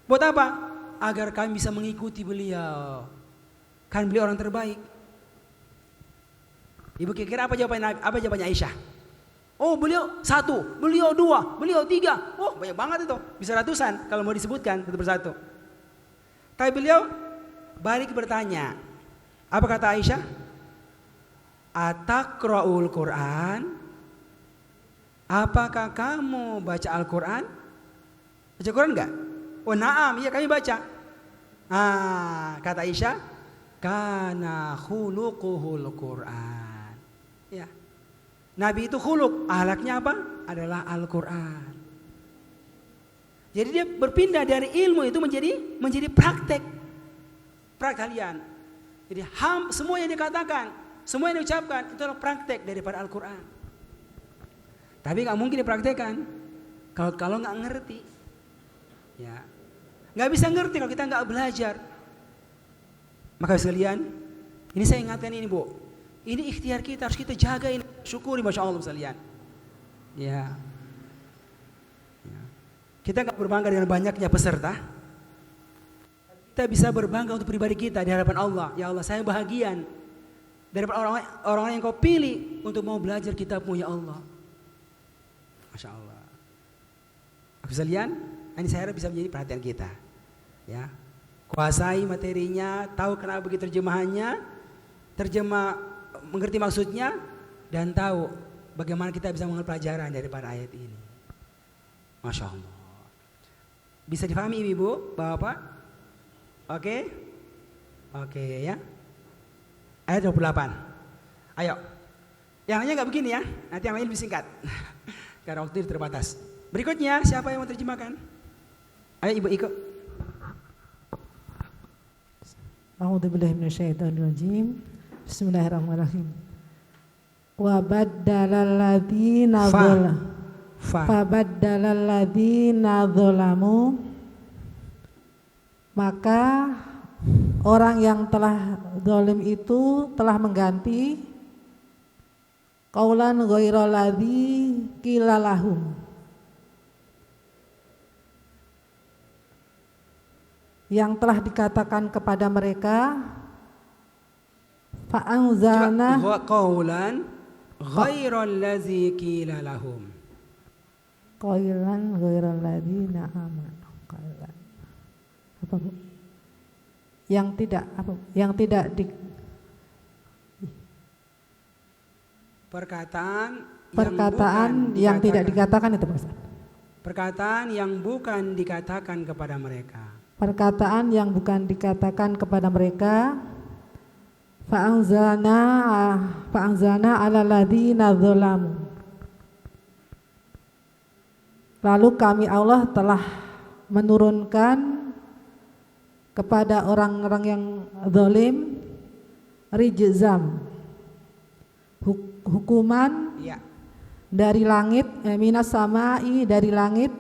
Buat apa? Agar kami bisa mengikuti beliau. Kan beliau orang terbaik. Ibu kira-kira apa jawabannya Aisyah? Oh, beliau 1, beliau 2, beliau 3. Oh, banyak banget itu. Bisa ratusan kalau mau disebutkan satu persatu. Tapi beliau balik bertanya. Apa kata Aisyah? Ataqra'ul Quran? Apakah kamu baca Al-Quran? Baca Quran enggak? Oh, na'am, iya kami baca. Kata Aisyah, kana khuluquhul Quran. Ya. Nabi itu khuluq, ahlaknya apa? Adalah Al-Quran. Jadi dia berpindah dari ilmu itu menjadi praktek kalian. Jadi semua yang dikatakan, semua yang diucapkan itu adalah praktek daripada Al-Quran. Tapi nggak mungkin dipraktekkan kalau nggak ngerti. Ya, nggak bisa ngerti kalau kita nggak belajar. Maka sekalian, ini saya ingatkan ini Bu, ini ikhtiar kita harus kita jaga ini, syukuri masya Allah sekalian. Ya. Kita nggak berbangga dengan banyaknya peserta. Kita bisa berbangga untuk pribadi kita di hadapan Allah. Ya Allah, saya bahagian daripada orang-orang yang Kau pilih untuk mau belajar kitab-Mu ya Allah. Masya Allah. Sekalian, ini saya harap bisa menjadi perhatian kita. Ya, kuasai materinya, tahu kenapa begitu terjemahannya, mengerti maksudnya, dan tahu bagaimana kita bisa mengambil pelajaran daripada ayat ini. Masya Allah. Bisa difahami Ibu, Bapak? Oke? Oke ya. Ayat 28. Ayo. Yang lainnya nggak begini ya. Nanti yang lain lebih singkat. Karena waktu terbatas. Berikutnya siapa yang mau terjemahkan? Ayo Ibu Iko. A'udzubillahi minasyaitonirrajim. Bismillahirrahmanirrahim. Wa baddalal ladzina dzalamu Fabaddalal ladzina dzalamu, maka orang yang telah zalim itu telah mengganti qaulan ghairal ladzi qila lahum, yang telah dikatakan kepada mereka, fa'anzalna qaulan ghairal ladzi qila lahum. Qailan ghairal ladzina amanu. Qailan. Apa Bu? Yang tidak apa? Yang tidak di perkataan yang tidak dikatakan itu Mas. Perkataan yang bukan dikatakan kepada mereka. Perkataan yang bukan dikatakan kepada mereka. Fa'anzalna 'alal ladzina dzalamu. Lalu kami Allah telah menurunkan kepada orang-orang yang zalim rijzam, hukuman Ya. dari langit, minas samai, dari langit,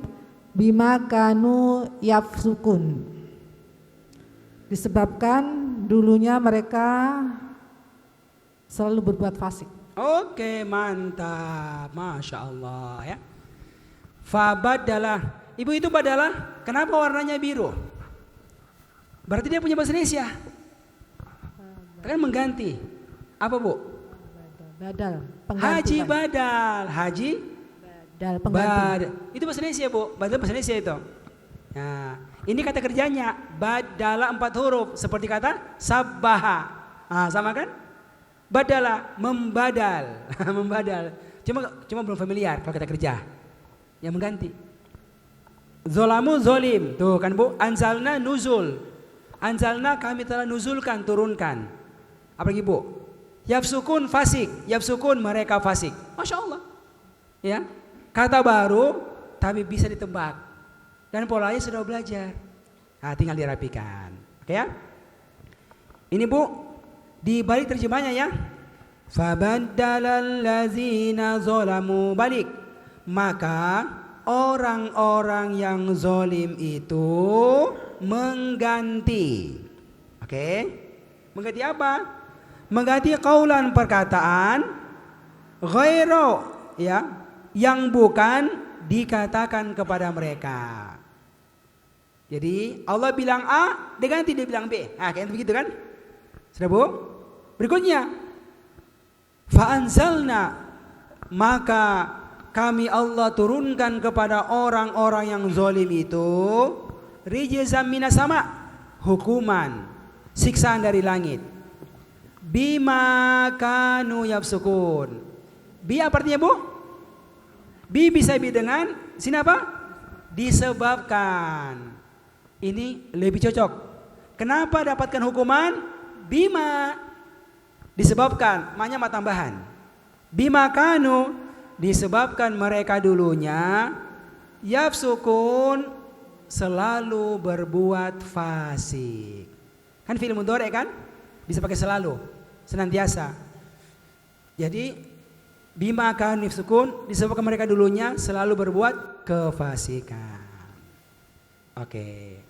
bima kanu yafsukun, disebabkan dulunya mereka selalu berbuat fasik. Oke, mantap. Masya Allah ya. Fabadalah. Ibu itu badalah, kenapa warnanya biru? Berarti dia punya bahasa Indonesia. Kan mengganti. Apa Bu? Badal, pengganti. Haji badal. Haji Badal, pengganti. Itu bahasa Indonesia Bu. Badal bahasa Indonesia itu. Nah, ini kata kerjanya badala 4 huruf seperti kata sabbaha. Sama kan? Badala, membadal. Membadal. Cuma belum familiar kalau kata kerja. Yang mengganti. Zolamu zolim. Tuh kan Bu. Anzalna nuzul. Anzalna kami telah nuzulkan, turunkan. Apa lagi Bu? Yafsukun fasik. Yafsukun mereka fasik. Masya Allah. Ya. Kata baru tapi bisa ditebak. Dan polanya sudah belajar. Nah, tinggal dirapikan. Oke ya. Ini Bu. Di balik terjemahnya ya. Fabaddalal ladzina zolamu, balik. Maka orang-orang yang zalim itu mengganti. Oke? Mengganti apa? Mengganti qaulan, perkataan, ghairu, ya, yang bukan dikatakan kepada mereka. Jadi Allah bilang A, diganti dia bilang B. Kayak begitu kan? Sudah Bu? Berikutnya, fa'anzalna, maka kami Allah turunkan kepada orang-orang yang zalim itu rijzam minas sama, hukuman, siksaan dari langit. Bima kanu yafsukun. Bi apa artinya Bu? Bi bisa bi dengan sini apa? Disebabkan. Ini lebih cocok. Kenapa dapatkan hukuman? Bima disebabkan, maknya ma tambahan. Bima kanu disebabkan mereka dulunya yafsukun selalu berbuat fasik. Kan fi'il mudhari kan? Bisa pakai selalu, senantiasa. Jadi bima kanu yafsukun disebabkan mereka dulunya selalu berbuat kefasikan. Oke.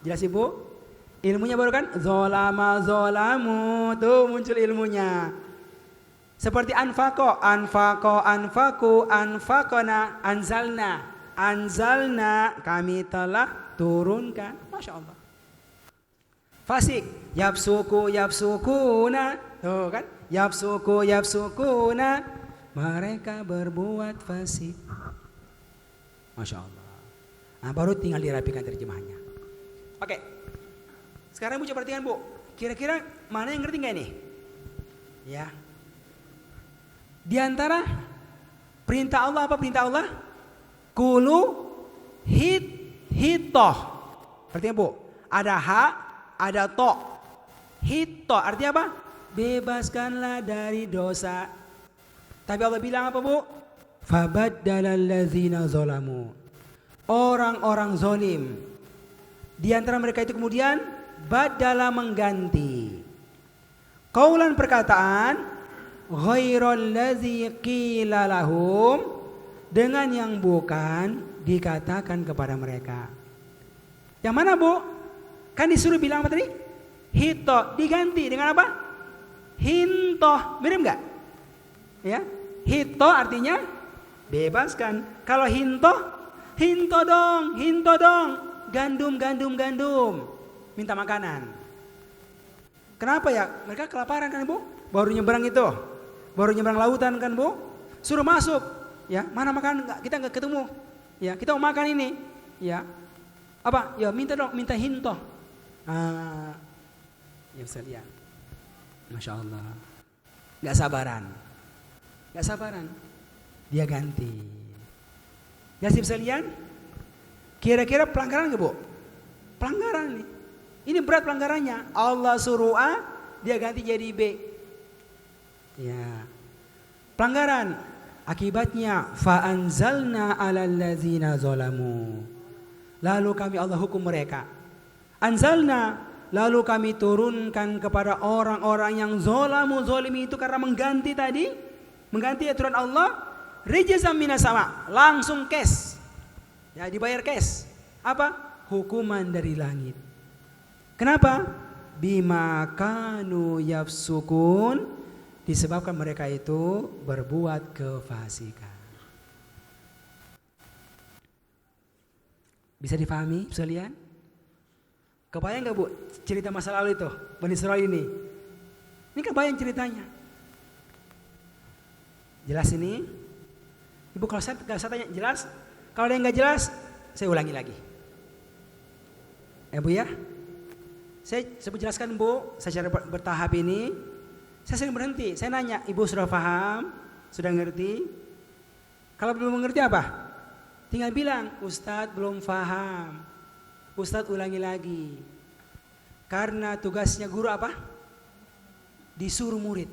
Jelas Ibu? Ilmunya baru kan? Zolama zolamu, tuh muncul ilmunya. Seperti anfaqo, anfaqo, anfaku, anfaqona, anzalna, anzalna, kami telah turunkan. Masya Allah. Fasik, yafsuku, yafsukuna, tuh kan? Yafsuku, yafsukuna, mereka berbuat fasik. Masya Allah. Nah, baru tinggal dirapikan terjemahannya. Oke. Sekarang Bu coba perhatikan Bu. Kira-kira mana yang ngerti nggak ini? Ya. Di antara perintah Allah apa perintah Allah? Kulu hitoh. Artinya Bu, ada ha, ada to. Hito artinya apa? Bebaskanlah dari dosa. Tapi Allah bilang apa Bu? Fabaddalallazina zolamu. Orang-orang zolim. Di antara mereka itu kemudian badala mengganti. Qaulan perkataan ghairal ladzi qila lahum dengan yang bukan dikatakan kepada mereka. Yang mana Bu? Kan disuruh bilang apa tadi? Hito diganti dengan apa? Hinto. Mirip enggak? Ya. Hito artinya bebaskan. Kalau hinto, hinto dong, hinto dong. Gandum, gandum, gandum. Minta makanan. Kenapa ya? Mereka kelaparan kan Bu? Baru nyebrang itu. Baru nyebrang lautan kan Bu? Suruh masuk. Ya, mana makan? Kita nggak ketemu. Ya, kita mau makan ini. Ya. Apa? Ya minta dong, minta hinto. Ya bisa lihat. Masya Allah. Gak sabaran. Gak sabaran. Dia ganti. Ya bisa lihat. Kira-kira pelanggaran nggak Bu? Pelanggaran nih. Ini berat pelanggarannya. Allah suruh A, dia ganti jadi B. Ya. Pelanggaran. Akibatnya fa'anzalna 'alal ladzina zalamu. Lalu kami Allah hukum mereka. Anzalna, lalu kami turunkan kepada orang-orang yang zalamu, zalimi itu karena mengganti tadi, mengganti aturan Allah, rijzam minas sama, langsung cash. Ya, dibayar cash. Apa? Hukuman dari langit. Kenapa? Bima kanu yafsukun, disebabkan mereka itu berbuat kefasikan. Bisa difahami sekalian? Kebayang gak Bu cerita masa lalu itu Bani Israil ini? Ini kebayang ceritanya. Jelas ini? Ibu kalau saya tanya jelas? Kalau ada yang gak jelas, saya ulangi lagi. Bu ya? Saya jelaskan Bu, secara bertahap ini. Saya sering berhenti, saya nanya, Ibu sudah paham? Sudah ngerti? Kalau belum mengerti apa? Tinggal bilang, Ustadz belum paham. Ustadz ulangi lagi. Karena tugasnya guru apa? Disuruh murid.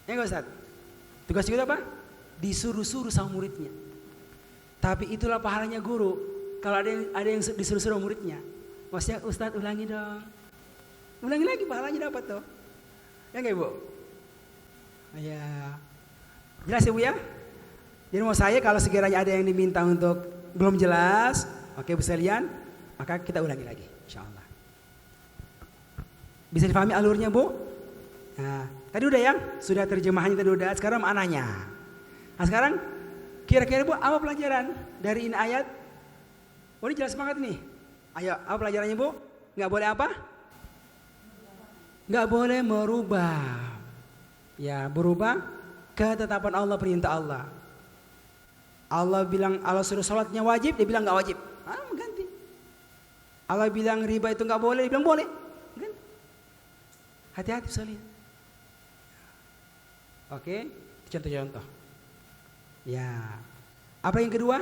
Ya enggak Ustadz? Tugas guru apa? Disuruh-suruh sama muridnya. Tapi itulah pahalanya guru. Kalau ada yang disuruh-suruh muridnya. Maksudnya Ustadz ulangi dong. Ulangi lagi pahalanya dapat tuh. Ya enggak Ibu? Ya. Jelas ya Bu ya? Jadi mau saya kalau sekiranya ada yang diminta untuk belum jelas, oke Bu sekalian, maka kita ulangi lagi insyaallah. Bisa dipahami alurnya Bu? Nah, tadi udah ya, sudah terjemahannya tadi udah, sekarang maknanya. Nah sekarang kira-kira Bu apa pelajaran dari ini ayat? Oh ini jelas banget nih. Ayo apa pelajarannya Bu? Nggak boleh apa? Nggak boleh merubah. Ya berubah ketetapan Allah, perintah Allah. Allah bilang Allah suruh sholatnya wajib, dia bilang nggak wajib. Ganti. Allah bilang riba itu nggak boleh, dia bilang boleh. Ganti. Hati-hati sekalian. Oke, contoh-contoh. Ya, apa yang kedua?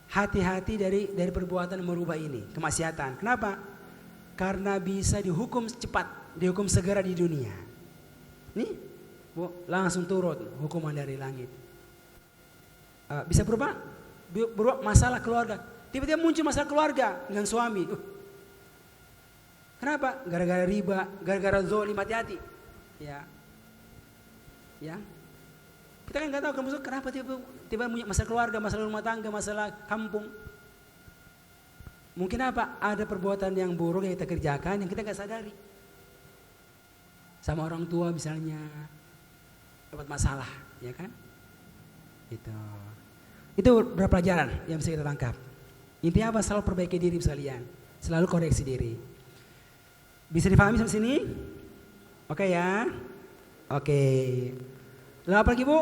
Hati-hati dari perbuatan merubah ini, kemaksiatan. Kenapa? karena bisa dihukum cepat, dihukum segera di dunia. Nih, Bu, langsung turun hukuman dari langit. Bisa berubah masalah keluarga. Tiba-tiba muncul masalah keluarga dengan suami. Kenapa? Gara-gara riba, gara-gara zolim, hati-hati. Ya. Kita kan nggak tahu kenapa tiba-tiba punya masalah keluarga, masalah rumah tangga, masalah kampung. Mungkin apa? Ada perbuatan yang buruk yang kita kerjakan yang kita nggak sadari. Sama orang tua misalnya dapat masalah, ya kan? Itu beberapa pelajaran yang bisa kita tangkap. Intinya apa? Selalu perbaiki diri sekalian, selalu koreksi diri. Bisa dipahami sampai sini? Oke ya? Oke. Lalu apa lagi, Bu?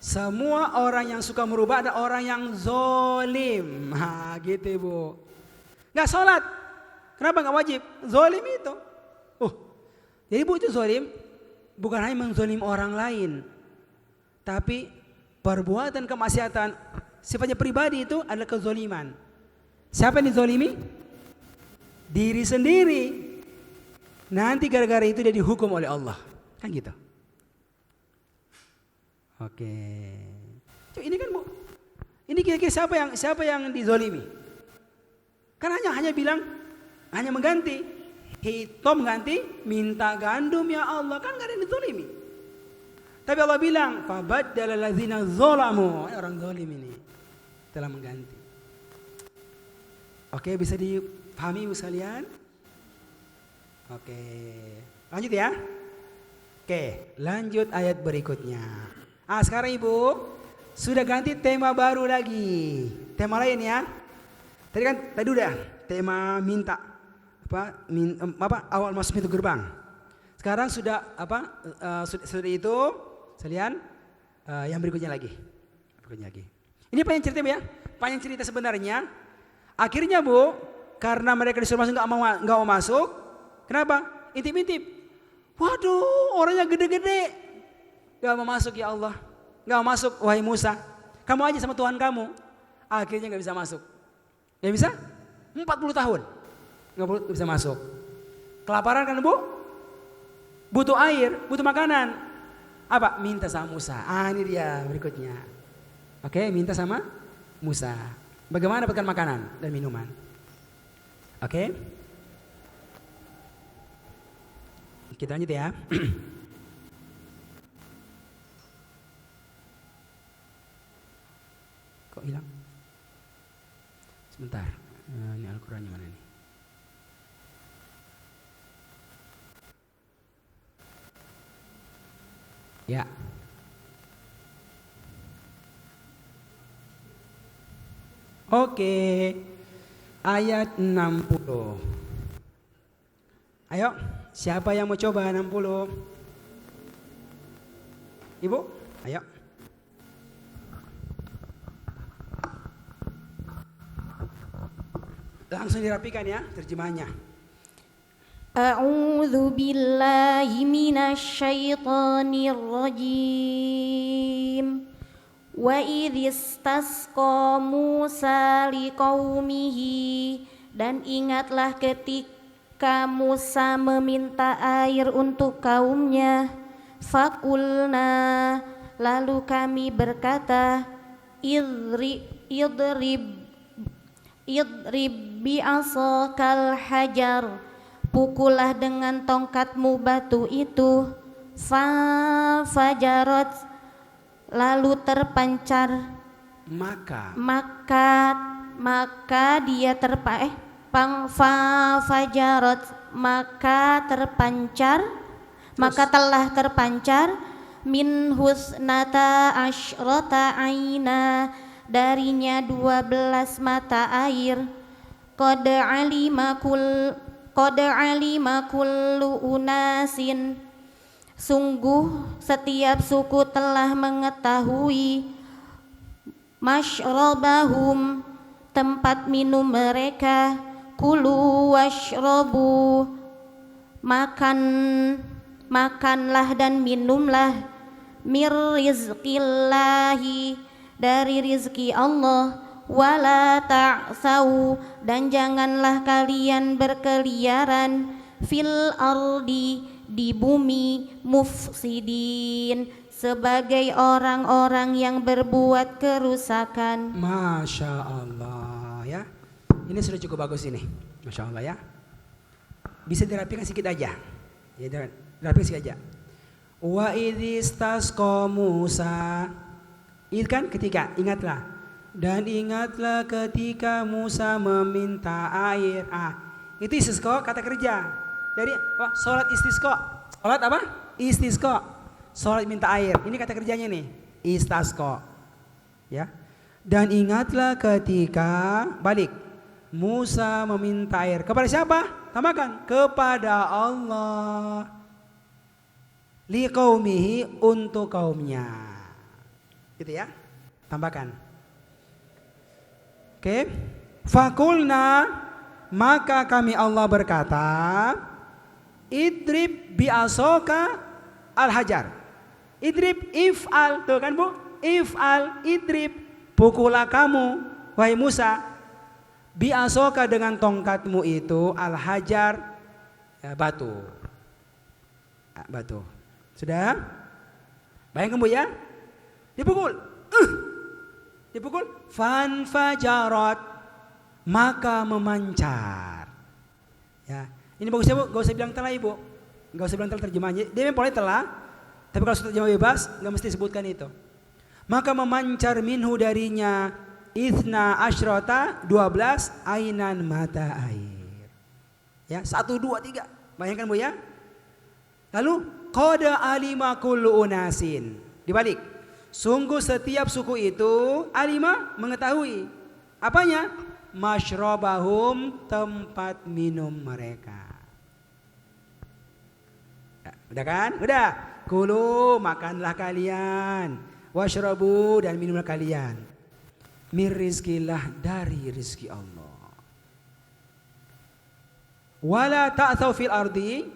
Semua orang yang suka merubah ada orang yang zolim. Gitu, Bu. Nggak sholat. Kenapa nggak wajib? Zolim itu. Jadi Bu, itu zolim bukan hanya menzolim orang lain, tapi perbuatan kemaksiatan sifatnya pribadi itu adalah kezoliman. Siapa yang dizolimi? Diri sendiri. Nanti gara-gara itu dia dihukum oleh Allah. Kan gitu. Oke. Ini kan Bu, ini kira-kira siapa yang dizolimi? Kan hanya bilang, hanya mengganti. Hitam ganti, minta gandum ya Allah, kan gak ada yang dizolimi. Tapi Allah bilang, fabaddala allazina zolamu, orang zolim ini telah mengganti. Oke, bisa dipahami Ibu sekalian? Oke, lanjut ya. Oke, lanjut ayat berikutnya. Sekarang Ibu sudah ganti tema baru lagi, tema lain ya. Tadi udah tema minta. Awal masuk pintu gerbang. Sekarang sudah sudah itu sekalian yang berikutnya lagi. Ini panjang cerita ya. Panjang cerita sebenarnya. Akhirnya Bu, karena mereka disuruh masuk nggak mau masuk. Kenapa? Intip-intip. Waduh, orangnya gede-gede. Gak mau masuk ya Allah. Gak mau masuk wahai Musa. Kamu aja sama Tuhan kamu. Akhirnya gak bisa masuk. Gak bisa? 40 tahun. Gak bisa masuk. Kelaparan kan Bu? Butuh air, butuh makanan. Apa? Minta sama Musa. Ini dia berikutnya. Oke, minta sama Musa. Bagaimana dapatkan makanan dan minuman? Oke. Kita lanjut ya. Kok hilang? Sebentar. Ini Al-Qurannya mana nih? Ya. Oke. Ayat 60. Ayo, siapa yang mau coba 60? Ibu, ayo. Langsung dirapikan ya terjemahnya. A'udzu billahi minasyaitonir rajim. Wa idhistasqa Musa liqaumihi, dan ingatlah ketika Musa meminta air untuk kaumnya. Fakulna, lalu kami berkata, idrib bi'asakal hajar, pukullah dengan tongkatmu batu itu. Fajarat, lalu terpancar. Maka dia fajarat, maka telah terpancar min husnata asyrata aina, darinya 12 mata air. Qad alima kullu unasin, sungguh setiap suku telah mengetahui, masyrabahum, tempat minum mereka. Kulu washrabu, makanlah dan minumlah, mir rizqillahi, dari rizki Allah. wala ta'sau, dan janganlah kalian berkeliaran, fil ardi, di bumi, mufsidin, sebagai orang-orang yang berbuat kerusakan. Masya Allah ya. Ini sudah cukup bagus ini. Masya Allah ya. Bisa dirapikan sedikit aja. Ya, dirapikan sedikit aja. Wa idhistasqa Musa. Itu kan ketika, ingatlah. Dan ingatlah ketika Musa meminta air. Itu istisqa kata kerja. Dari sholat istisqa. Sholat apa? Istisqa. Sholat minta air. Ini kata kerjanya nih. Istasqa. Ya. Dan ingatlah ketika balik Musa meminta air. Kepada siapa? Tambahkan. Kepada Allah. Liqaumihi, untuk kaumnya. Gitu ya. Tambahkan. Oke. Fakulna, maka kami Allah berkata, idrib bi'asoka al-hajar. Idrib, if'al, tuh kan Bu? If'al, idrib, pukullah kamu, wahai Musa, bi'asoka, dengan tongkatmu itu, al-hajar, ya, batu. Batu. Sudah? Bayangkan Bu ya? Dipukul. Dipukul. Fanfajarat, maka memancar. Ya. Ini bagus ya Bu, gak usah bilang telah Ibu. Gak usah bilang telah terjemahnya. Dia memang boleh telah, tapi kalau sudah terjemah bebas, gak mesti sebutkan itu. Maka memancar minhu darinya, ithna asyrota, 12 ainan mata air. Ya, 1, 2, 3. Bayangkan Bu ya. Lalu qad alima kullu unasin. Dibalik. Sungguh setiap suku itu alima, mengetahui. Apanya? Masyrabahum, tempat minum mereka. Udah kan? Udah. Kulu, makanlah kalian. Washrabu, dan minumlah kalian. Mir rizkillah, dari rizki Allah. Wala ta'thaw fil ardi,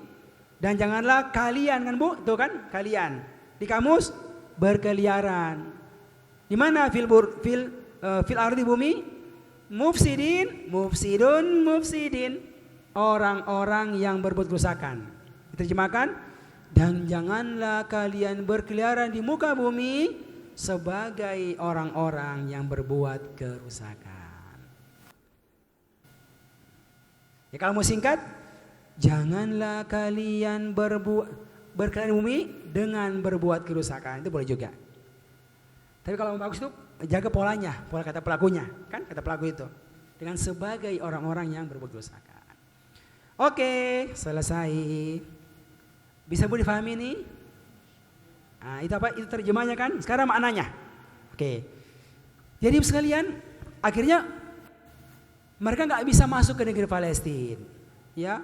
dan janganlah kalian, kan Bu? Tuh kan? Kalian. Di kamus berkeliaran. Di mana? Fil ardi, bumi. Mufsidin, mufsidun, mufsidin. Orang-orang yang berbuat kerusakan. Diterjemahkan, dan janganlah kalian berkeliaran di muka bumi sebagai orang-orang yang berbuat kerusakan. Ya, kalau mau singkat, janganlah kalian berkeliaran di bumi dengan berbuat kerusakan. Itu boleh juga. Tapi kalau bagus itu jaga polanya, pola kata pelakunya, kan kata pelaku itu, dengan sebagai orang-orang yang berbuat kerusakan. Oke, selesai. Bisa Bu difahami ini? Nah, itu apa? Itu terjemahnya kan? Sekarang maknanya. Oke. Jadi sekalian, akhirnya mereka nggak bisa masuk ke negeri Palestina. Ya,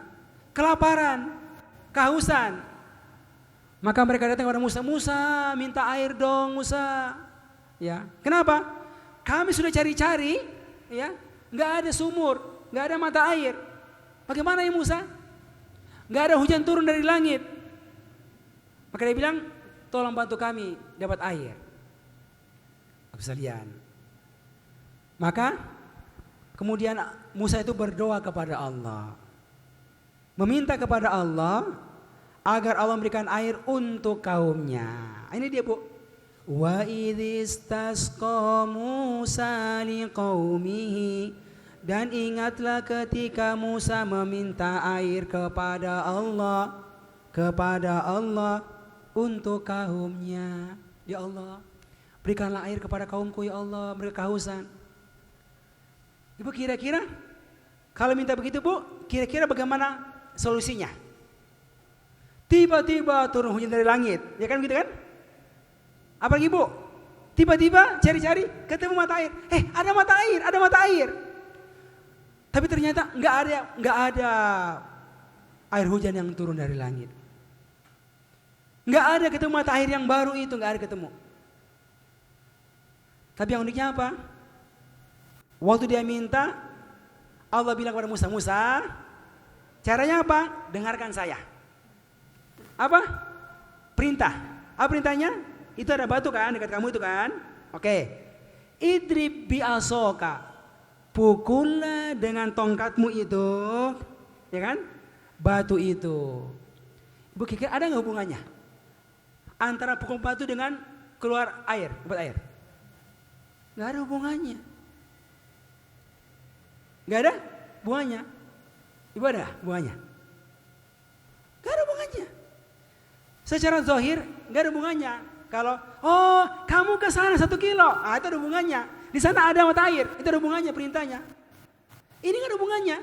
kelaparan, kehausan. Maka mereka datang kepada Musa, Musa minta air dong Musa. Ya, kenapa? Kami sudah cari-cari, ya, nggak ada sumur, nggak ada mata air. Bagaimana ya Musa? Nggak ada hujan turun dari langit. Maka dia bilang, tolong bantu kami dapat air. Sekalian. Maka kemudian Musa itu berdoa kepada Allah, meminta kepada Allah agar Allah memberikan air untuk kaumnya. Ini dia Bu. Wa idhistasqa Musa liqaumihi, dan ingatlah ketika Musa meminta air kepada Allah untuk kaumnya. Ya Allah, berikanlah air kepada kaumku ya Allah, mereka kehausan. Ibu kira-kira kalau minta begitu Bu, kira-kira bagaimana solusinya? Tiba-tiba turun hujan dari langit, ya kan gitu kan? Apalagi Bu, tiba-tiba cari-cari ketemu mata air. Ada mata air. Tapi ternyata nggak ada air hujan yang turun dari langit. Nggak ada ketemu mata air yang baru itu, nggak ada ketemu. Tapi yang uniknya apa? Waktu dia minta, Allah bilang kepada Musa, Musa, caranya apa? Dengarkan saya. Apa? Perintah. Apa perintahnya? Itu ada batu kan dekat kamu itu kan? Oke. Idrib bi asoka. Pukullah dengan tongkatmu itu, ya kan? Batu itu. Ibu kira ada nggak hubungannya antara pukul batu dengan keluar air, obat air? Nggak ada hubungannya. Nggak ada hubungannya. Ibu ada hubungannya? Nggak ada hubungannya. Secara zahir nggak ada hubungannya. Kalau kamu ke sana 1 kilo, itu ada hubungannya. Di sana ada mata air, itu ada hubungannya perintahnya. Ini nggak ada hubungannya.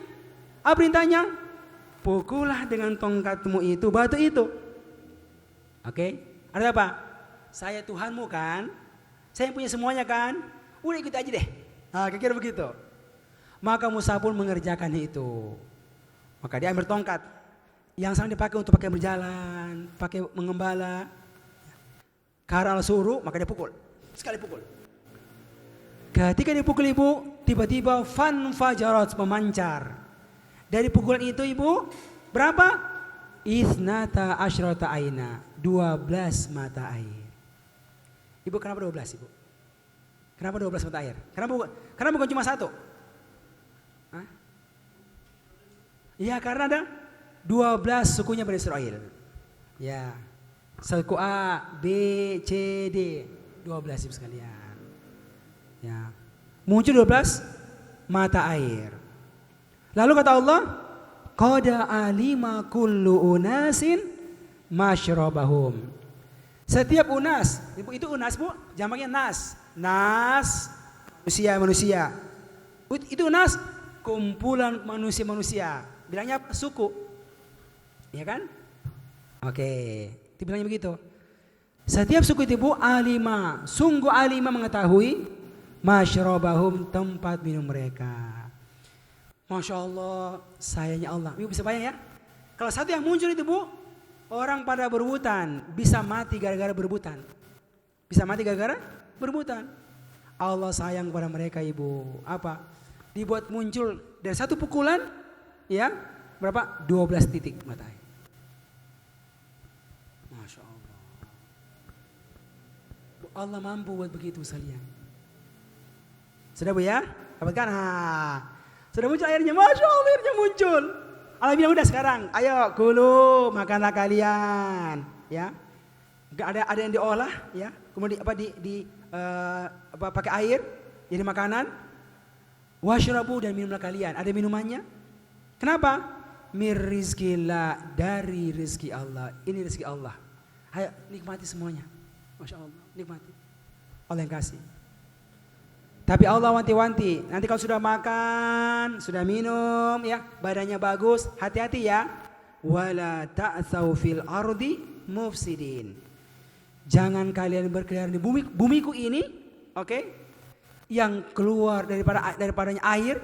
Apa perintahnya? Pukullah dengan tongkatmu itu batu itu. Oke? Ada apa? Saya Tuhanmu kan? Saya yang punya semuanya kan? Udah ikut aja deh. Nah, kira-kira begitu. Maka Musa pun mengerjakan itu. Maka dia ambil tongkat yang sering dipakai untuk pakai berjalan, pakai mengembala. Karena Allah suruh, maka dia pukul. Sekali pukul. Ketika dia pukul ibu, tiba-tiba fajarat memancar. Dari pukulan itu ibu, berapa? Isnata asyrata aina, 12 mata air. Ibu kenapa 12 ibu? Kenapa 12 mata air? Kenapa bukan cuma 1? Iya karena ada 12 sukunya Bani Israel. Ya, suku A, B, C, D, 12 ibu sekalian. Ya, muncul 12 mata air. Lalu kata Allah, qad alima kullu unasin masyrabahum. Setiap unas, itu unas bu, jamaknya nas. Nas, manusia. Itu unas, kumpulan manusia. Bilangnya apa? Suku. Iya kan? Oke, dibilangnya begitu. Setiap suku itu bu, alima, sungguh alima mengetahui masyrabahum, tempat minum mereka. Masya Allah, sayangnya Allah. Ibu bisa bayang ya? Kalau satu yang muncul itu bu, orang pada berebutan, bisa mati gara-gara berebutan. Bisa mati gara-gara berebutan. Allah sayang kepada mereka ibu. Apa? Dibuat muncul dari satu pukulan, ya berapa? 12 titik mata air. Masya Allah. Allah mampu buat begitu sekalian. Sudah bu ya? Dapatkan? Sudah muncul airnya, Masya Allah airnya muncul. Allah bilang udah sekarang, ayo kulu makanlah kalian, ya. Gak ada yang diolah, ya. Kemudian pakai air jadi makanan. Washrabu dan minumlah kalian. Ada minumannya. Kenapa? Mir rizkillah, dari rezeki Allah. Ini rezeki Allah. Ayo nikmati semuanya. Masya Allah, nikmati. Allah yang kasih. Tapi Allah wanti-wanti, nanti kalau sudah makan, sudah minum, ya badannya bagus, hati-hati ya. Wala ta'tsaw fil ardi mufsidin. Jangan kalian berkeliaran di bumiku ini, oke? Yang keluar daripadanya air,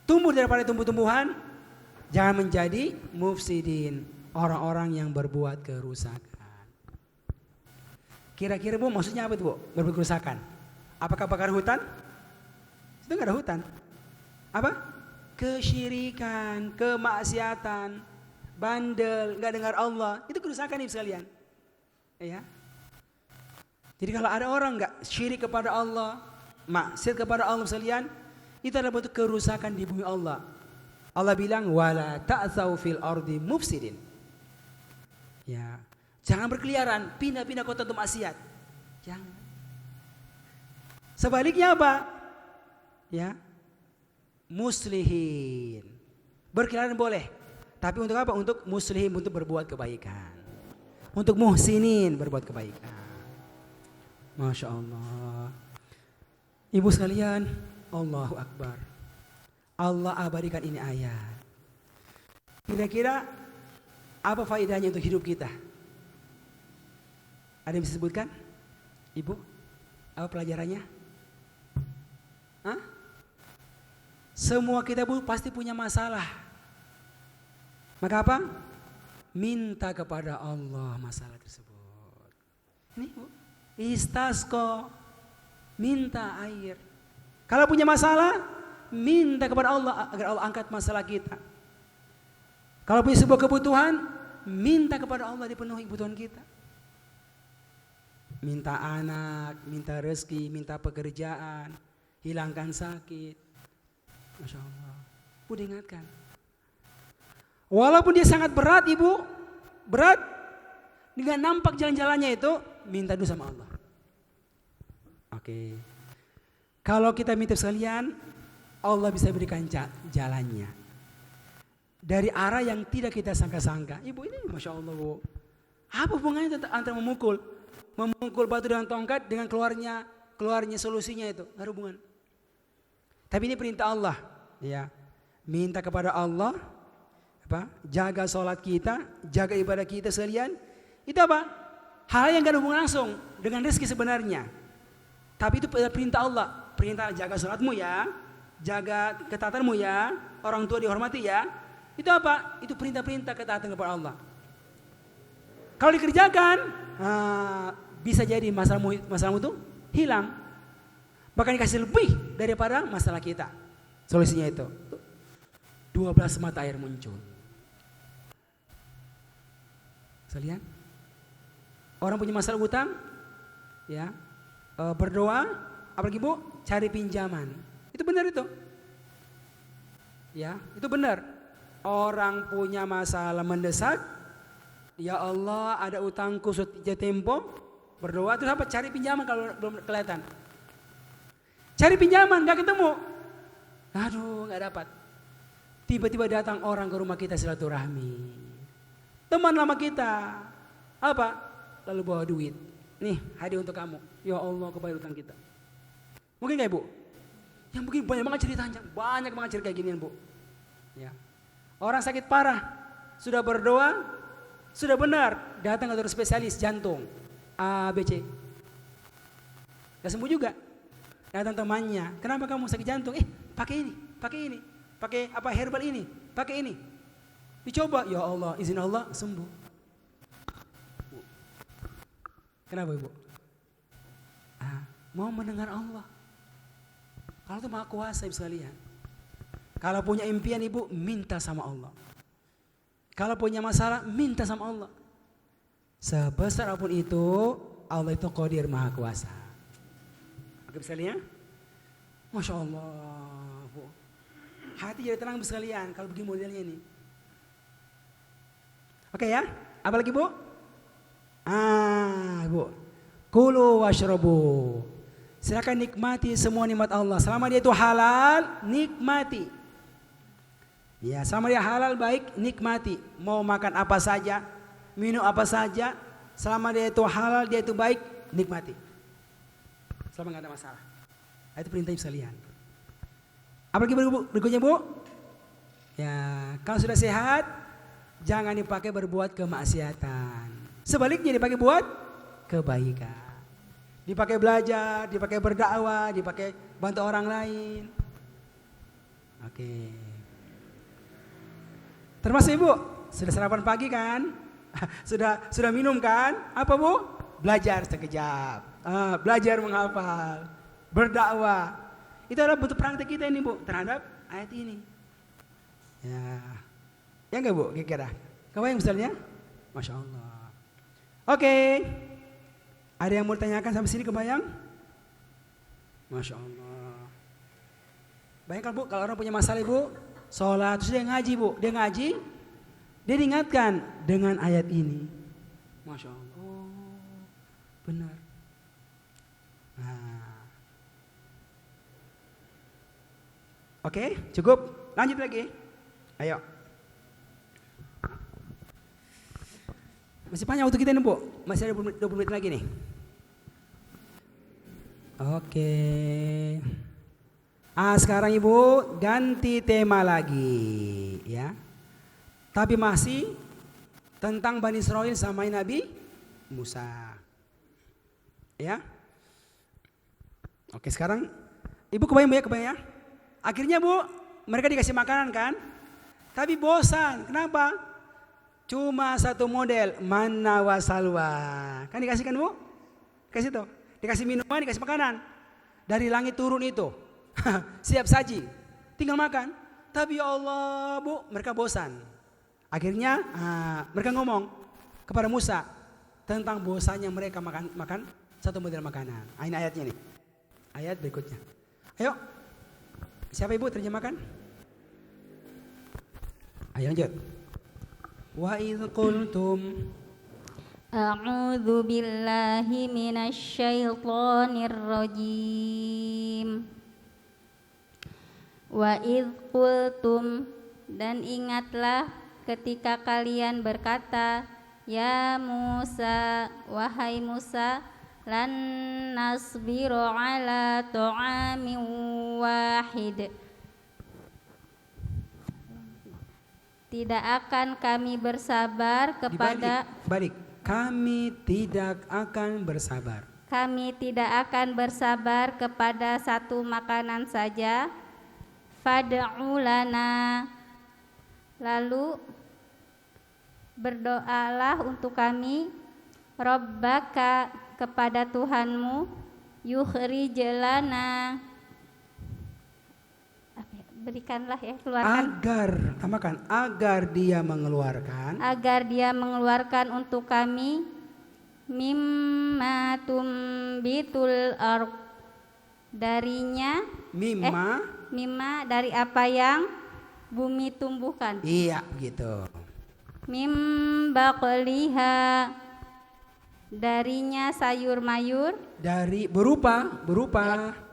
tumbuh daripada tumbuh-tumbuhan, jangan menjadi mufsidin, orang-orang yang berbuat kerusakan. Kira-kira bu, maksudnya apa itu bu? Berbuat kerusakan? Apakah bakar hutan? Itu nggak ada hutan. Apa? Kesyirikan, kemaksiatan, bandel, nggak dengar Allah, itu kerusakan nih sekalian. Ya. Jadi kalau ada orang nggak syirik kepada Allah, maksiat kepada Allah sekalian, itu adalah bentuk kerusakan di bumi Allah. Allah bilang wala ta'tsaw fil ardi mufsidin. Ya, jangan berkeliaran, pindah-pindah kota untuk maksiat. Jangan. Sebaliknya apa? Ya, muslihin. Berkeliaran boleh, tapi untuk apa? Untuk muslihin, untuk berbuat kebaikan. Untuk muhsinin, berbuat kebaikan. Masya Allah. Ibu sekalian, Allahu Akbar. Allah abadikan ini ayat. Kira-kira apa faedahnya untuk hidup kita? Ada yang bisa disebutkan? Ibu, apa pelajarannya? Hah? Semua kita pasti punya masalah. Maka apa? Minta kepada Allah masalah tersebut. Ini bu, istasqo, minta air. Kalau punya masalah, minta kepada Allah agar Allah angkat masalah kita. Kalau punya sebuah kebutuhan, minta kepada Allah dipenuhi kebutuhan kita. minta anak, minta rezeki, minta pekerjaan, hilangkan sakit. Masya Allah. Bu diingatkan. Walaupun dia sangat berat ibu, berat, dengan nampak jalan-jalannya itu, minta dulu sama Allah. Oke. Kalau kita minta sekalian, Allah bisa berikan jalannya. Dari arah yang tidak kita sangka-sangka. Ibu ini Masya Allah bu. Apa hubungannya antara memukul batu dengan tongkat dengan keluarnya solusinya itu? Nggak ada hubungan. Tapi ini perintah Allah. Ya. Minta kepada Allah, jaga sholat kita, jaga ibadah kita sekalian. Itu apa? Hal yang gak ada hubungan langsung dengan rezeki sebenarnya. Tapi itu perintah Allah. Perintah jaga sholatmu ya, jaga ketaatanmu ya, orang tua dihormati ya. Itu apa? Itu perintah-perintah ketaatan kepada Allah. Kalau dikerjakan, bisa jadi masalahmu itu hilang. Bahkan dikasih lebih daripada masalah kita. Solusinya itu 12 mata air muncul. Sekalian, orang punya masalah utang, ya, berdoa, apalagi bu, cari pinjaman. Itu benar itu. Ya, itu benar. Orang punya masalah mendesak, ya Allah ada utangku sudah tempo, berdoa terus apa? Cari pinjaman kalau belum kelihatan. Cari pinjaman gak ketemu. Aduh, gak dapat. Tiba-tiba datang orang ke rumah kita silaturahmi. Teman lama kita. Apa? Lalu bawa duit. Nih, hadiah untuk kamu. Ya Allah, kebayar utang kita. Mungkin gak ibu? Yang mungkin banyak banget ceritanya. Banyak banget cerita kayak ginian bu. Ya. Orang sakit parah. Sudah berdoa. Sudah benar. Datang ke dokter spesialis jantung. A, B, C. Gak sembuh juga. Datang temannya. Kenapa kamu sakit jantung? Pakai ini. Pakai ini. Pakai apa herbal ini. Pakai ini. Dicoba. Ya Allah. Izin Allah sembuh. Kenapa ibu? Mau mendengar Allah. Kalau itu maha kuasa ibu sekalian. Kalau punya impian ibu, minta sama Allah. Kalau punya masalah, minta sama Allah. Sebesar apapun itu, Allah itu Qadir maha kuasa. Oke sekalian? Masya Allah bu. Hati jadi tenang ibu sekalian kalau begini modelnya ini. Oke ya, apa lagi bu? Bu, kulu washrabu. Silakan nikmati semua nikmat Allah. Selama dia itu halal, nikmati. Ya, selama dia halal baik, nikmati. Mau makan apa saja, minum apa saja, selama dia itu halal, dia itu baik, nikmati. Selama nggak ada masalah. Itu perintah sekalian. Apalagi berikutnya bu? Ya, kalau sudah sehat, jangan dipakai berbuat kemaksiatan. Sebaliknya dipakai buat kebaikan. Dipakai belajar, dipakai berdakwah, dipakai bantu orang lain. Oke. Termasuk ibu, sudah sarapan pagi kan? sudah minum kan? Apa bu? Belajar sekejap. Belajar menghafal, berdakwah. Itu adalah bentuk praktek kita ini bu terhadap ayat ini. Ya enggak bu? Kira-kira. Kebayang misalnya? Masya Allah. Oke. Ada yang mau ditanyakan sampai sini kebayang? Masya Allah. Bayangkan bu, kalau orang punya masalah ibu, sholat, terus dia ngaji bu, dia diingatkan dengan ayat ini. Masya Allah. Oh, benar. Nah. Oke, cukup. Lanjut lagi. Ayo. Masih panjang waktu kita nih bu, masih ada 20 menit lagi nih. Oke. Sekarang ibu ganti tema lagi ya. Tapi masih tentang Bani Israil sama Nabi Musa. Ya. Oke sekarang ibu kebayang ya. Akhirnya bu mereka dikasih makanan kan. Tapi bosan. Kenapa? Cuma satu model, manna wa salwa. Kan dikasih kan bu? Kasih tuh. Dikasih minuman, dikasih makanan. Dari langit turun itu. Siap saji. Tinggal makan. Tapi ya Allah bu, mereka bosan. Akhirnya mereka ngomong kepada Musa tentang bosannya mereka makan satu model makanan. Ini ayatnya nih. Ayat berikutnya. Ayo. Siapa ibu terjemahkan? Ayo lanjut. Wa idh qultum A'udzu billahi minasyaitonir rajim. Wa idh qultum, dan ingatlah ketika kalian berkata, ya Musa, wahai Musa, lan nasbiru ala ta'amin wahid. Tidak akan kami bersabar kepada Balik. Kami tidak akan bersabar. Kami tidak akan bersabar kepada satu makanan saja. Fad'u lana, lalu berdoalah untuk kami, Rabbaka, kepada Tuhanmu, yukhrij lana, berikanlah ya, keluarkan, agar dia mengeluarkan, agar dia mengeluarkan untuk kami, mimma tumbitul ardh, darinya mimma dari apa yang bumi tumbuhkan. Iya begitu. Mim baqliha, darinya sayur mayur, Dari berupa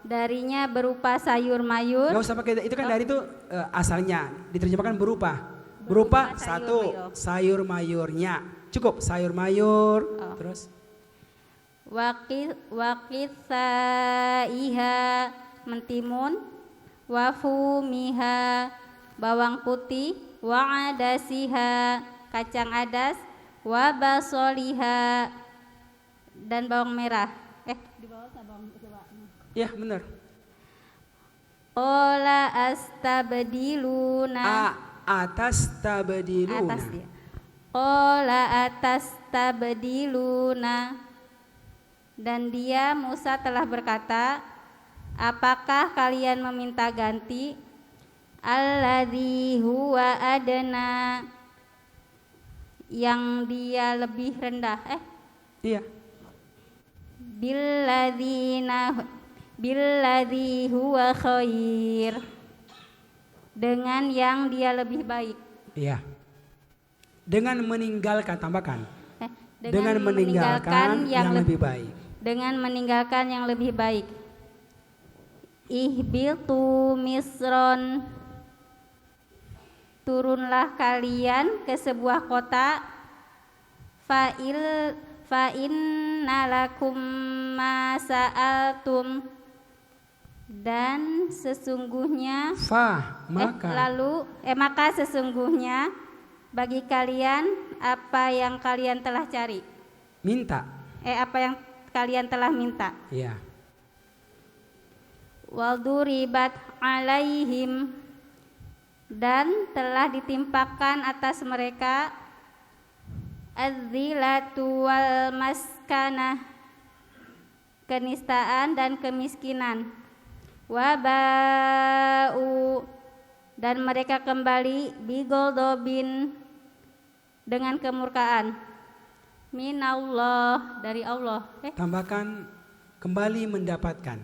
darinya berupa sayur mayur. Gak usah pakai itu kan, dari itu asalnya diterjemahkan berupa satu sayur mayurnya, cukup sayur mayur. Terus Waqithaiha, mentimun, wafumiha, bawang putih, wa'adasiha, kacang adas, wabasoliha, dan bawang merah. Di bawah bawang merah. ya benar. Qala astabdiluna, Atas tabdiluna. atas dia. Qala atastabdiluna, dan dia Musa telah berkata, apakah kalian meminta ganti alladzi huwa adna, yang dia lebih rendah, Iya. billadzi huwa khair, dengan yang dia lebih baik. Iya. Dengan meninggalkan, tambahkan. Dengan meninggalkan yang lebih baik. Dengan meninggalkan yang lebih baik. Ihbitu misron, turunlah kalian ke sebuah kota. Fa inna lakum ma sa'altum, dan sesungguhnya maka sesungguhnya bagi kalian apa yang kalian telah cari. Minta. Apa yang kalian telah minta. Iya. Walduribat alaihim, dan telah ditimpakan atas mereka az-zilatu wal maskanah, kenistaan dan kemiskinan. Waba'u, dan mereka kembali bigoldobin, dengan kemurkaan, minallah, dari Allah. Tambahkan kembali mendapatkan.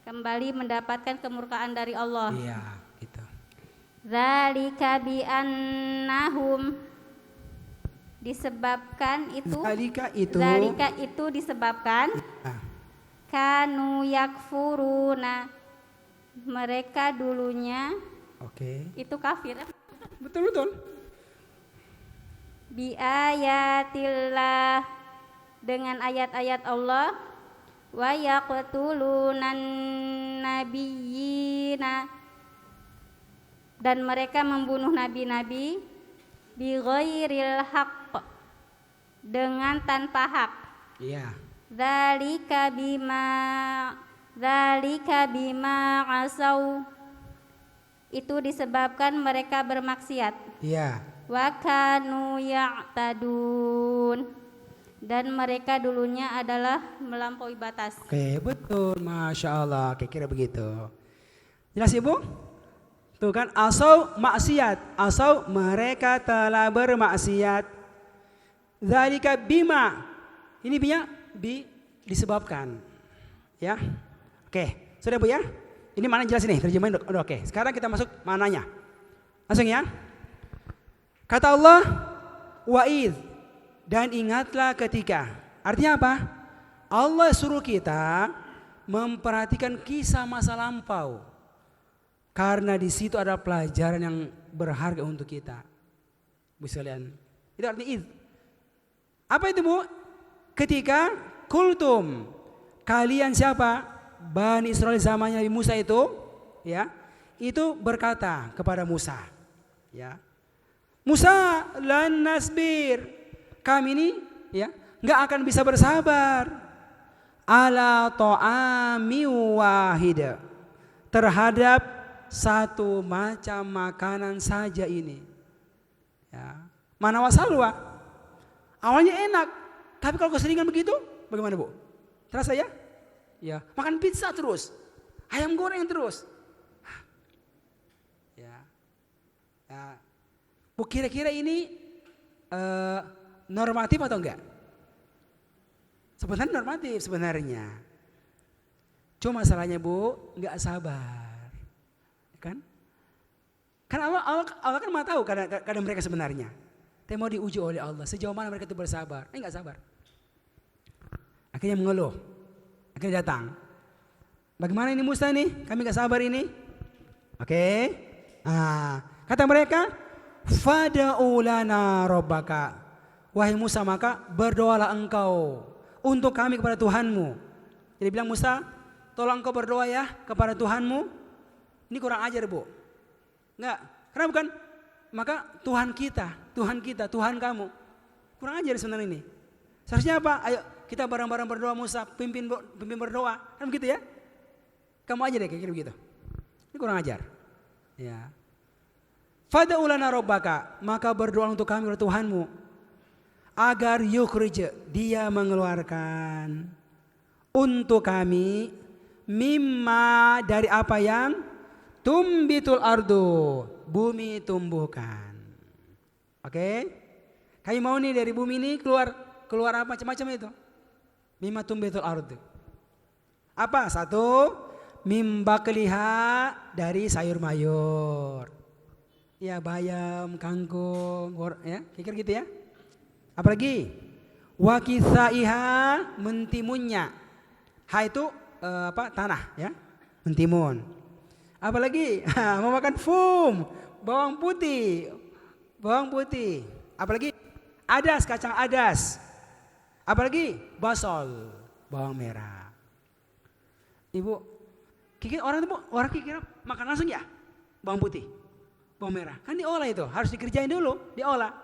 Kembali mendapatkan kemurkaan dari Allah. Iya, gitu. Zalika bi annahum, disebabkan itu. Zalika itu disebabkan. Kanu yakfuruna, mereka dulunya. Oke. Itu kafir. Betul. Bi ayatillah, dengan ayat-ayat Allah. Wa yaqtulunan nabiyina, dan mereka membunuh nabi-nabi. Bi ghairil haqq, dengan tanpa hak. Iya. Dzalika bima asau, itu disebabkan mereka bermaksiat. Iya. Wa kanu ya'tadun, dan mereka dulunya adalah melampaui batas. Oke, betul. Masya Allah, kira-kira begitu. Jelas Ibu? Tuh kan, asau maksiat. Asau mereka telah bermaksiat. Dzalika bima. Ini binya bi disebabkan. Ya. Oke, sudah Bu ya? Ini mana jelas ini, terjemahin udah oke. Sekarang kita masuk mananya. Langsung ya. Kata Allah, wa'id, dan ingatlah ketika. Artinya apa? Allah suruh kita memperhatikan kisah masa lampau. Karena di situ ada pelajaran yang berharga untuk kita. Bu sekalian. Itu artinya id. Apa itu Bu? Ketika kultum, kalian siapa? Bani Israel zamannya Nabi Musa itu, ya, itu berkata kepada Musa, ya, Musa lan nasbir, kami ini, ya, nggak akan bisa bersabar, ala ta'ami wahid, terhadap satu macam makanan saja ini, ya, mana wasalwa, awalnya enak, tapi kalau keseringan begitu, bagaimana Bu? Terasa ya? Ya, makan pizza terus, ayam goreng terus. Ya, ya. Bu kira-kira ini normatif atau enggak? Sebenarnya normatif sebenarnya. Cuma masalahnya Bu, enggak sabar, kan? Kan Allah kan mau tahu kadang mereka sebenarnya. Tapi mau diuji oleh Allah sejauh mana mereka itu bersabar. Enggak sabar. Akhirnya mengeluh. Akhirnya datang. Bagaimana ini Musa nih? Kami gak sabar ini. Oke. Kata mereka, fada'u lana rabbaka. Wahai Musa, maka berdoalah engkau untuk kami kepada Tuhanmu. Jadi bilang Musa, tolong engkau berdoa ya kepada Tuhanmu. Ini kurang ajar Bu. Enggak. Karena bukan. Maka Tuhan kita, Tuhan kamu. Kurang ajar sebenarnya ini. Seharusnya apa? Ayo kita bareng-bareng berdoa Musa, pimpin berdoa. Kan begitu ya? Kamu aja deh kayak begitu. Ini kurang ajar. Ya. Fada'u lana rabbaka, maka berdoa untuk kami kepada Tuhanmu agar yukhrij, dia mengeluarkan untuk kami mimma, dari apa yang tumbitul ardu, bumi tumbuhkan. Oke? Kami mau nih dari bumi ini keluar apa macam-macam itu. Mimma tumbitul ardu. Apa? Satu, mimbakliha, dari sayur mayur. Ya, bayam, kangkung, ya, kira-kira gitu ya. Apalagi? Wa kisaiha, mentimunnya. Ha itu tanah ya, mentimun. Apalagi? Mau makan fum, bawang putih. Apalagi? Adas, kacang adas. Apalagi? Basol, bawang merah. Ibu, orang kira makan langsung ya, bawang putih, bawang merah. Kan diolah itu, harus dikerjain dulu, diolah,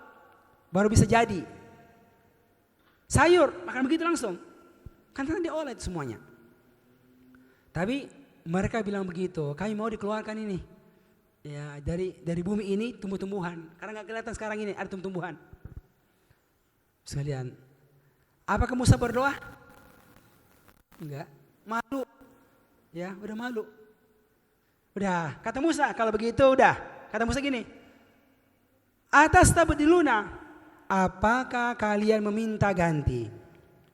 baru bisa jadi. Sayur, makan begitu langsung, kan diolah itu semuanya. Tapi mereka bilang begitu, kami mau dikeluarkan ini, ya, dari bumi ini tumbuh-tumbuhan, karena nggak kelihatan sekarang ini ada tumbuh-tumbuhan. Sekalian, apakah Musa berdoa? Enggak, malu. Ya, udah malu. Udah, kata Musa, kalau begitu udah. Kata Musa gini, atas tabdiluna, apakah kalian meminta ganti?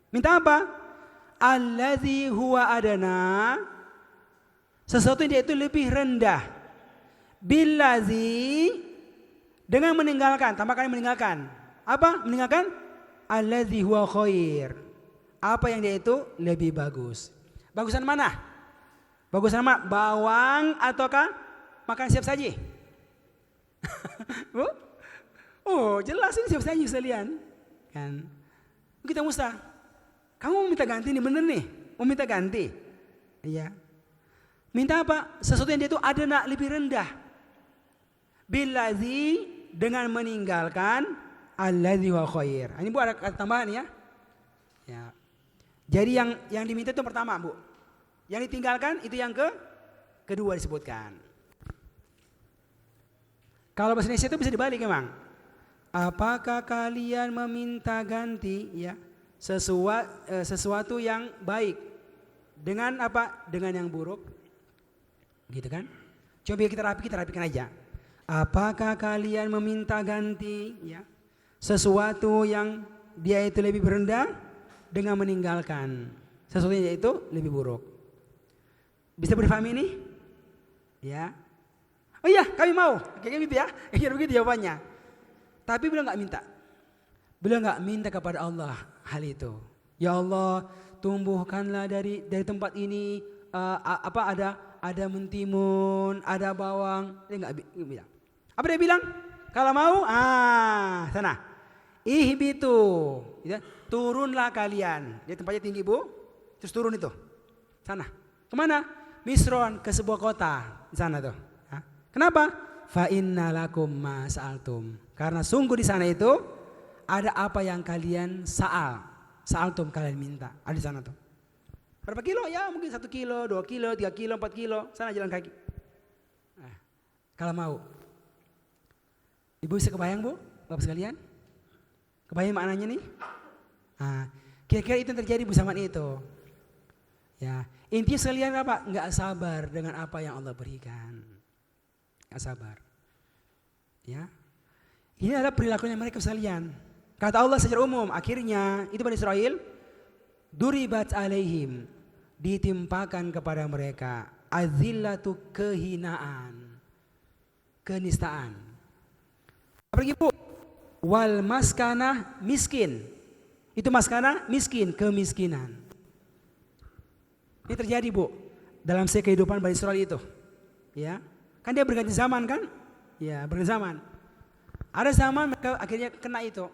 Minta apa? Allazi huwa adana, sesuatu yang dia itu lebih rendah. Billazi, dengan meninggalkan, tambahkan meninggalkan. Apa? Meninggalkan? Allazi huwa khair, apa yang dia itu lebih bagus. Bagusan mana? Bagusan mana? Bawang ataukah makan siap saji? Oh, jelas ini siap saji sekalian. Kan? Kita Musa, kamu mau minta ganti nih, bener nih? Mau minta ganti? Iya. Minta apa? Sesuatu yang dia itu ada lebih rendah. Billazi, dengan meninggalkan alladzi wa khair. Ini Bu ada kata tambahan ya. Ya. Jadi yang diminta itu pertama Bu. Yang ditinggalkan itu yang kedua disebutkan. Kalau bahasa Indonesia itu bisa dibalik emang. Apakah kalian meminta ganti ya sesuatu yang baik dengan apa? Dengan yang buruk. Gitu kan? Coba kita rapikan aja. Apakah kalian meminta ganti ya sesuatu yang dia itu lebih rendah dengan meninggalkan sesuatu yang itu lebih buruk. Bisa dipahami ini? Ya. Oh iya, kami mau. Kayak gitu ya. Kayak begitu jawabannya. Tapi beliau nggak minta. Beliau nggak minta kepada Allah hal itu. Ya Allah, tumbuhkanlah dari tempat ini ada mentimun, ada bawang. Dia nggak bilang. Apa dia bilang? Kalau mau, sana. Ihbitu, ya, turunlah kalian. Dia tempatnya tinggi bu, terus turun itu. Sana. Kemana? Misron, ke sebuah kota. Di sana tuh. Ya. Kenapa? Fa inna lakum ma sa'altum. Karena sungguh di sana itu ada apa yang kalian sa'altum kalian minta. Ada di sana tuh. Berapa kilo? Ya mungkin 1 kilo, 2 kilo, 3 kilo, 4 kilo. Sana jalan kaki. Nah, kalau mau. Ibu bisa kebayang bu? Bapak sekalian? Kebayang maknanya nih? Nah, kira-kira itu yang terjadi bersama itu. Ya, intinya sekalian apa? Enggak sabar dengan apa yang Allah berikan. Enggak sabar. Ya. Ini adalah perilakunya mereka sekalian. Kata Allah secara umum, akhirnya itu Bani Israel duribat alaihim, ditimpakan kepada mereka azillatu, kehinaan, kenistaan. Apalagi bu? Wal maskanah, miskin. Itu maskanah, miskin, kemiskinan. Ini terjadi bu dalam kehidupan Bani Israel itu. Ya, kan dia berganti zaman kan? Ya, berganti zaman. Ada zaman mereka akhirnya kena itu,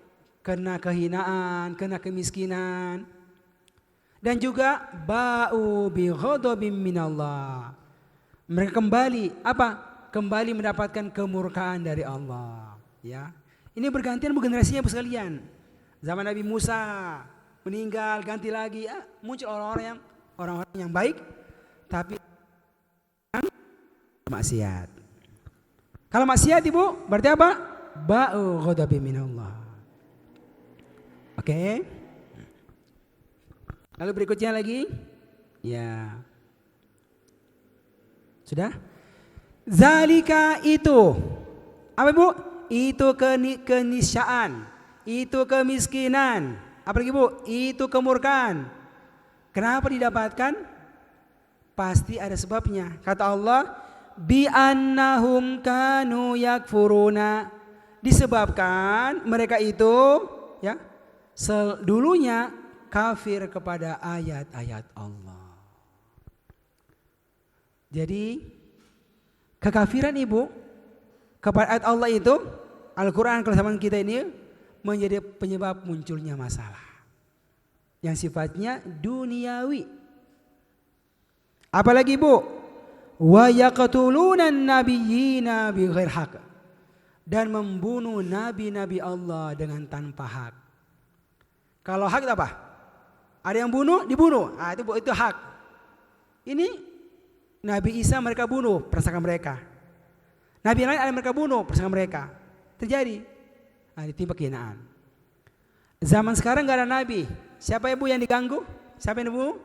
kena kehinaan, kena kemiskinan, dan juga ba'u bi ghadabim minallah. Mereka kembali apa? Kembali mendapatkan kemurkaan dari Allah. Ya, ini bergantian bu generasinya bu sekalian. Zaman Nabi Musa meninggal, ganti lagi, muncul orang-orang yang baik, tapi maksiat. Kalau maksiat ibu berarti apa? Ba'u ghadabi minallah. Oke. Lalu berikutnya lagi, ya. Sudah? Zalika itu. Apa ibu? Itu keniscayaan, itu kemiskinan. Apa lagi bu? Itu kemurkaan. Kenapa didapatkan? Pasti ada sebabnya. Kata Allah, bi annahum kanu yakfuruna, disebabkan mereka itu ya dulunya kafir kepada ayat-ayat Allah. Jadi kekafiran ibu kepada ayat Allah itu, Al-Quran kalau zaman kita ini menjadi penyebab munculnya masalah yang sifatnya duniawi. Apalagi bu, wa yaqtuluna an-nabiyyina bighairi haqq, dan membunuh nabi-nabi Allah dengan tanpa hak. Kalau hak itu apa? Ada yang bunuh, dibunuh. Itu hak. Ini Nabi Isa mereka bunuh, persangka mereka. Nabi lain ada mereka bunuh, persangka mereka. Terjadi. Ditimpa kehinaan. Zaman sekarang gak ada nabi. Siapa ibu yang diganggu? Siapa yang dibunuh?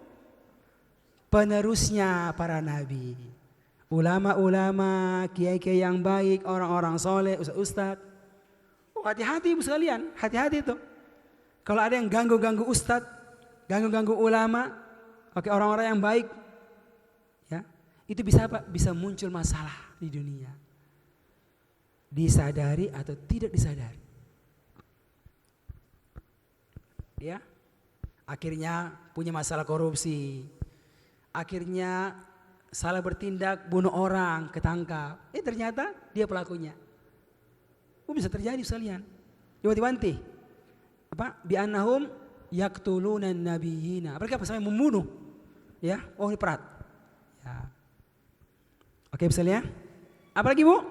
Penerusnya para nabi. Ulama-ulama, kiai-kiai yang baik, orang-orang soleh, ustaz-ustaz. Hati-hati ibu sekalian, hati-hati itu. Kalau ada yang ganggu-ganggu ustaz, ganggu-ganggu ulama, orang-orang yang baik, ya, itu bisa apa? Bisa muncul masalah di dunia. Disadari atau tidak disadari. Ya, akhirnya punya masalah korupsi, akhirnya salah bertindak, bunuh orang, ketangkap. Ternyata dia pelakunya. Bisa terjadi sekalian. Diwanti-wanti. Bi annahum yaqtuluna nabiyina. Mereka sampai membunuh. Ya, ini perat. Ya. Oke, misalnya. Apalagi bu?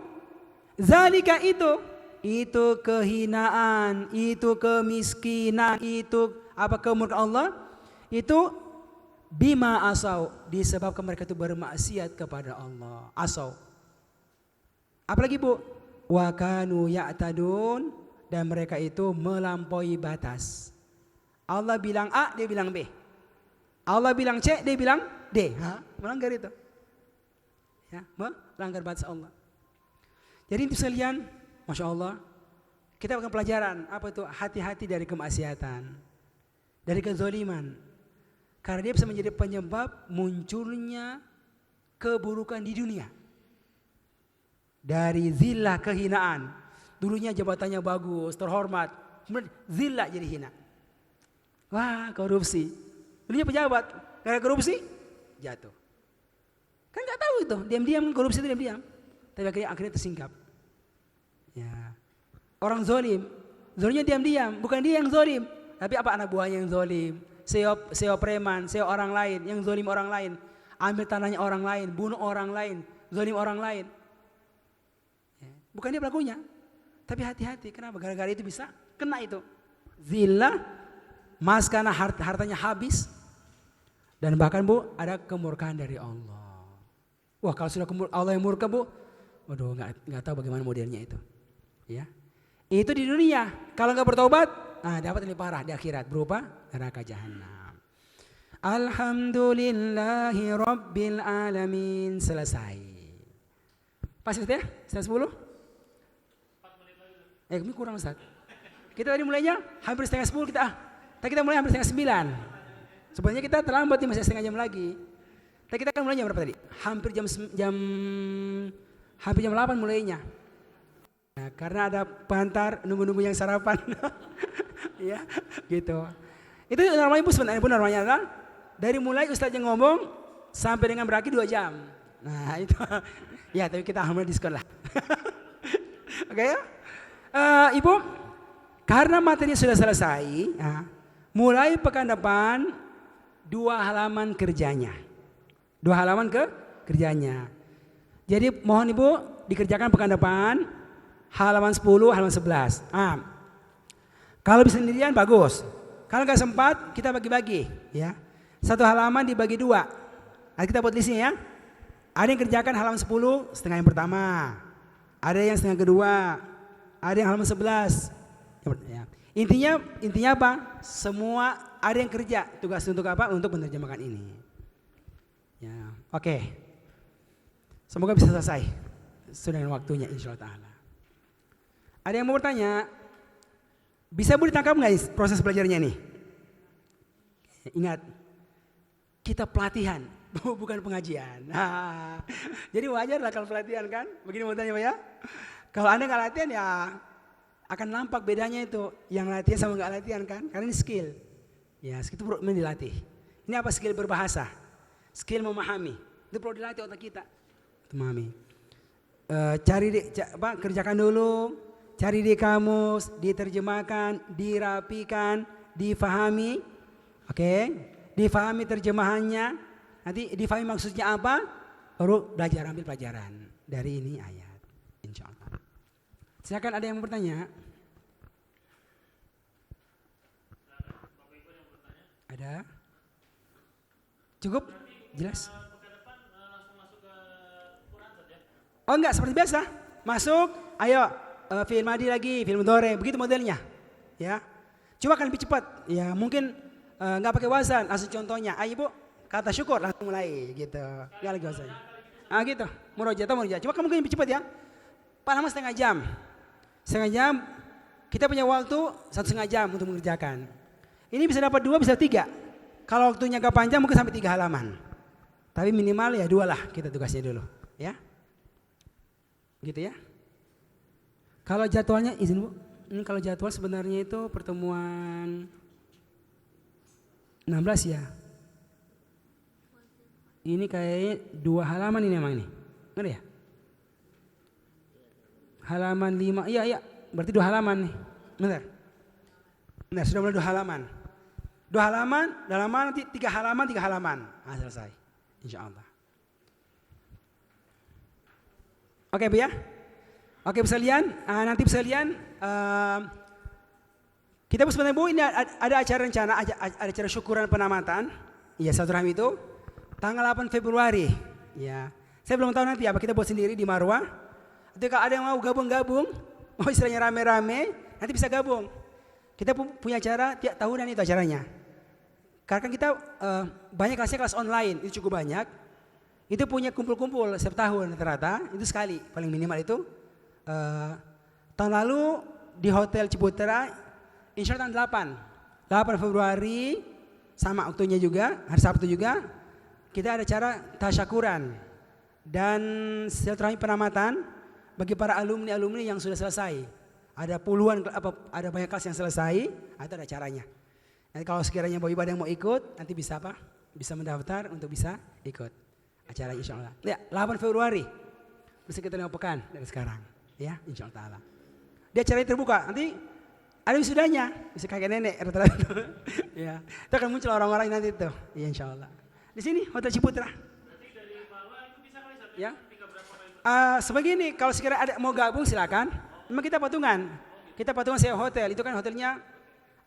Zalika itu kehinaan, itu kemiskinan, itu kemurkaan Allah, itu bima asau, disebabkan mereka itu bermaksiat kepada Allah. Asau. Apalagi bu? Wa kanu ya'tadun, dan mereka itu melampaui batas. Allah bilang A, dia bilang B. Allah bilang C, dia bilang D. Melanggar itu. Ya, melanggar batas Allah. Jadi itu sekalian, Masya Allah, kita akan pelajaran apa itu hati-hati dari kemaksiatan, dari kezaliman. Karena dia bisa menjadi penyebab munculnya keburukan di dunia. Dari zillah, kehinaan. Dulunya jabatannya bagus, terhormat. Kemudian zillah jadi hina. Wah, korupsi. Dulunya pejabat, karena korupsi jatuh. Kan nggak tahu itu, diam-diam korupsi itu diam-diam. Tapi akhirnya tersingkap. Ya. Orang zolim, zolimnya diam-diam, bukan dia yang zolim, tapi apa anak buahnya yang zolim. CEO preman, CEO orang lain, yang zolim orang lain, ambil tanahnya orang lain, bunuh orang lain, zolim orang lain. Ya. Bukan dia pelakunya, tapi hati-hati. Kenapa? Gara-gara itu bisa kena itu. Zillah, mas karena hartanya habis, dan bahkan Bu ada kemurkaan dari Allah. Wah kalau sudah Allah yang murka Bu, waduh nggak tahu bagaimana modelnya itu. Ya, itu di dunia. Kalau nggak bertobat, dapat lebih parah di akhirat berupa neraka jahanam. Alhamdulillahi Rabbil Alamin. Selesai. Pas ya? Setengah 10? Ini kurang Ustaz. Kita tadi mulainya hampir setengah 10 kita. Kita mulai hampir setengah 9. Sebenarnya kita terlambat nih, masih setengah jam lagi. Tapi kita kan mulainya berapa tadi? Hampir jam 8 mulainya. Nah, karena ada pengantar nunggu-nunggu yang sarapan. Ya, gitu. Itu normalnya Bu sebenarnya Bu normalnya adalah dari mulai Ustaz yang ngomong sampai dengan berakhir 2 jam. Nah, itu. Ya, tapi kita alhamdulillah diskon lah. Oke ya? Ibu, karena materinya sudah selesai, mulai pekan depan 2 halaman kerjanya. 2 halaman kerjanya. Jadi mohon Ibu dikerjakan pekan depan halaman 10, halaman 11. Kalau bisa sendirian bagus. Kalau nggak sempat kita bagi-bagi ya. 1 halaman dibagi 2. Nanti kita buat listnya ya. Ada yang kerjakan halaman 10 setengah yang pertama. Ada yang setengah kedua. Ada yang halaman 11. Ya. Intinya apa? Semua ada yang kerja. Tugas untuk apa? Untuk menerjemahkan ini. Ya, oke. Semoga bisa selesai. Sudah dengan waktunya insyaallah ta'ala. Ada yang mau bertanya? Bisa Bu ditangkap nggak proses belajarnya nih? Ingat, kita pelatihan, bukan pengajian. Jadi wajar lah kalau pelatihan kan? Begini mau tanya Pak ya? Kalau Anda nggak latihan ya akan nampak bedanya itu. Yang latihan sama nggak latihan kan? Karena ini skill. Ya, skill itu perlu dilatih. Ini apa? Skill berbahasa. Skill memahami. Itu perlu dilatih otak kita. Memahami. Kerjakan dulu. Cari di kamus, diterjemahkan, dirapikan, difahami. Oke? Difahami terjemahannya. Nanti difahami maksudnya apa? Baru belajar ambil pelajaran dari ini ayat. Insyaallah. Silakan ada yang mau bertanya? Ada? Cukup? Jelas? Oh enggak, seperti biasa. Masuk, ayo fi'il madi lagi, fi'il mudhari, begitu modelnya. Ya. Coba kan lebih cepat. Ya, mungkin enggak pakai wazan, langsung contohnya. Ayo Bu, kata syukur langsung mulai gitu. Enggak lagi wazan. Gitu. Murojaah. Coba kamu mungkin lebih cepat ya. Paling setengah jam. Setengah jam, kita punya waktu 1,5 jam untuk mengerjakan. Ini bisa dapat 2, bisa 3. Kalau waktunya agak panjang mungkin sampai 3 halaman. Tapi minimal ya 2 lah kita tugasnya dulu. Ya. Gitu ya. Kalau jadwalnya, izin Bu. Ini kalau jadwal sebenarnya itu pertemuan 16 ya. Ini kayaknya 2 halaman ini memang ini. Ngerti ya? Halaman 5, iya, berarti 2 halaman nih. Benar, sudah mulai 2 halaman. 2 halaman, dalam nanti 3 halaman. Selesai. Insya Allah. Oke Bu ya. Oke Bu sekalian, nanti Bu sekalian, kita Bu sebenarnya Bu ini ada acara rencana, ada acara syukuran penamatan. Ya silaturahmi itu tanggal 8 Februari. Ya, saya belum tahu nanti apa kita buat sendiri di Marwah. Jadi kalau ada yang mau gabung, mau istilahnya rame-rame, nanti bisa gabung. Kita punya acara tiap tahunan itu acaranya. Karena kan kita banyak kelas online, itu cukup banyak. Itu punya kumpul-kumpul setiap tahun rata-rata, itu sekali paling minimal itu. Tahun lalu di Hotel Ciputra, insya Allah tanggal 8 Februari sama waktunya juga, hari Sabtu juga kita ada cara tasyakuran dan silaturahmi penamatan bagi para alumni yang sudah selesai. Ada puluhan, ada banyak kelas yang selesai, itu ada caranya. Nanti kalau sekiranya Bapak Ibu ada yang mau ikut, nanti bisa apa? Bisa mendaftar untuk bisa ikut acara insya Allah. Ya, 8 Februari, bisa kita 5 pekan dari sekarang, ya insya Allah. Dia acaranya terbuka, nanti ada wisudanya, bisa kakek nenek rata-rata. Ya, itu akan muncul orang-orang nanti itu, ya insya Allah. Di sini Hotel Ciputra. Ya, sebegini kalau sekiranya ada mau gabung silakan. Memang kita patungan sewa hotel, itu kan hotelnya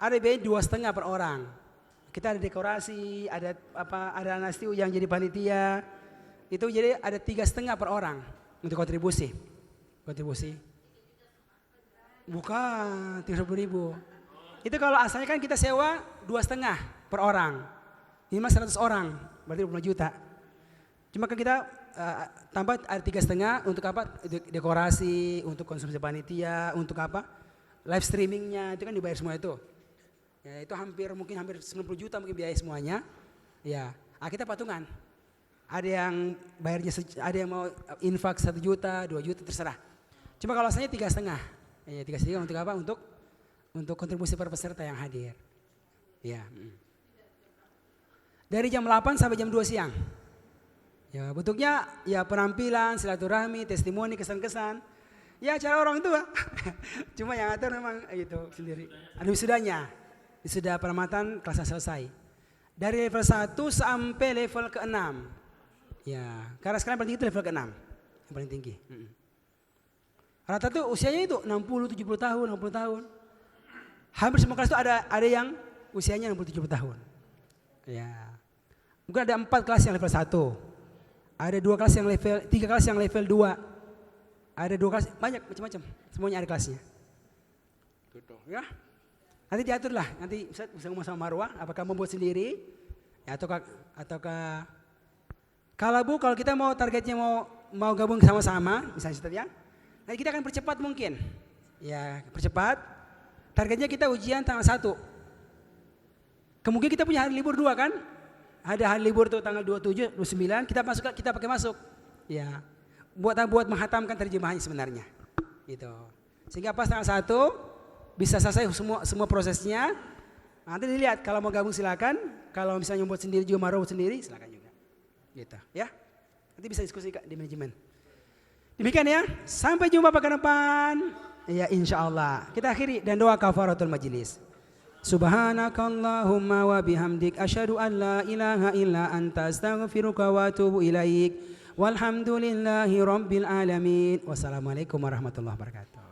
ada biaya 2,5 per orang. Kita ada dekorasi, ada Nastiu yang jadi panitia, itu jadi ada 3,5 per orang untuk kontribusi. Bukan 30.000. Itu kalau asalnya kan kita sewa 2,5 per orang, minimal 100 orang, berarti 20 juta. Cuma kan kita tambah ada 3,5 untuk apa? Dekorasi, untuk konsumsi panitia, untuk apa? Live streamingnya itu kan dibayar semua itu. Ya itu mungkin hampir 90 juta mungkin biaya semuanya. Ya, kita patungan. Ada yang bayarnya, ada yang mau infak 1 juta, 2 juta terserah. Cuma kalau asalnya 3,5. Ya 3,5 untuk apa? Untuk kontribusi per peserta yang hadir. Ya. Dari jam 8 sampai jam 2 siang. Ya bentuknya ya penampilan, silaturahmi, testimoni, kesan-kesan. Ya acara orang tua. Cuma yang atur memang itu sendiri. Ada wisudanya. Wisuda penamatan kelasnya selesai. Dari level 1 sampai level ke-6. Ya, karena sekarang paling tinggi itu level ke-6. Yang paling tinggi. Rata tuh usianya itu 60, 70 tahun, 60 tahun. Hampir semua kelas itu ada yang usianya 60, 70 tahun. Ya. Mungkin ada 4 kelas yang level 1. Ada 2 kelas yang level, 3 kelas yang level 2. Ada 2 kelas, banyak macam-macam. Semuanya ada kelasnya. Gitu, ya. Nanti diatur lah, nanti Ustaz bisa ngomong sama Marwah, apakah membuat sendiri, ya, ataukah kalau kita mau targetnya mau gabung sama-sama, misalnya Ustaz ya, nanti kita akan percepat mungkin, ya percepat. Targetnya kita ujian tanggal 1. Kemungkinan kita punya hari libur 2 kan? Ada hari libur tuh tanggal 27, 29, kita pakai masuk. Ya. Buat menghatamkan terjemahannya sebenarnya. Gitu. Sehingga pas tanggal 1 bisa selesai semua prosesnya. Nanti dilihat kalau mau gabung silakan, kalau misalnya membuat sendiri juga mau sendiri silakan juga. Gitu, ya. Nanti bisa diskusi di manajemen. Demikian ya. Sampai jumpa pekan depan. Ya insyaallah. Kita akhiri dan doa kafaratul majlis. Subhanakallahumma wa bihamdik asyhadu an la ilaha illa anta astaghfiruka wa atubu ilaik. Walhamdulillahi rabbil alamin. Wassalamualaikum warahmatullahi wabarakatuh.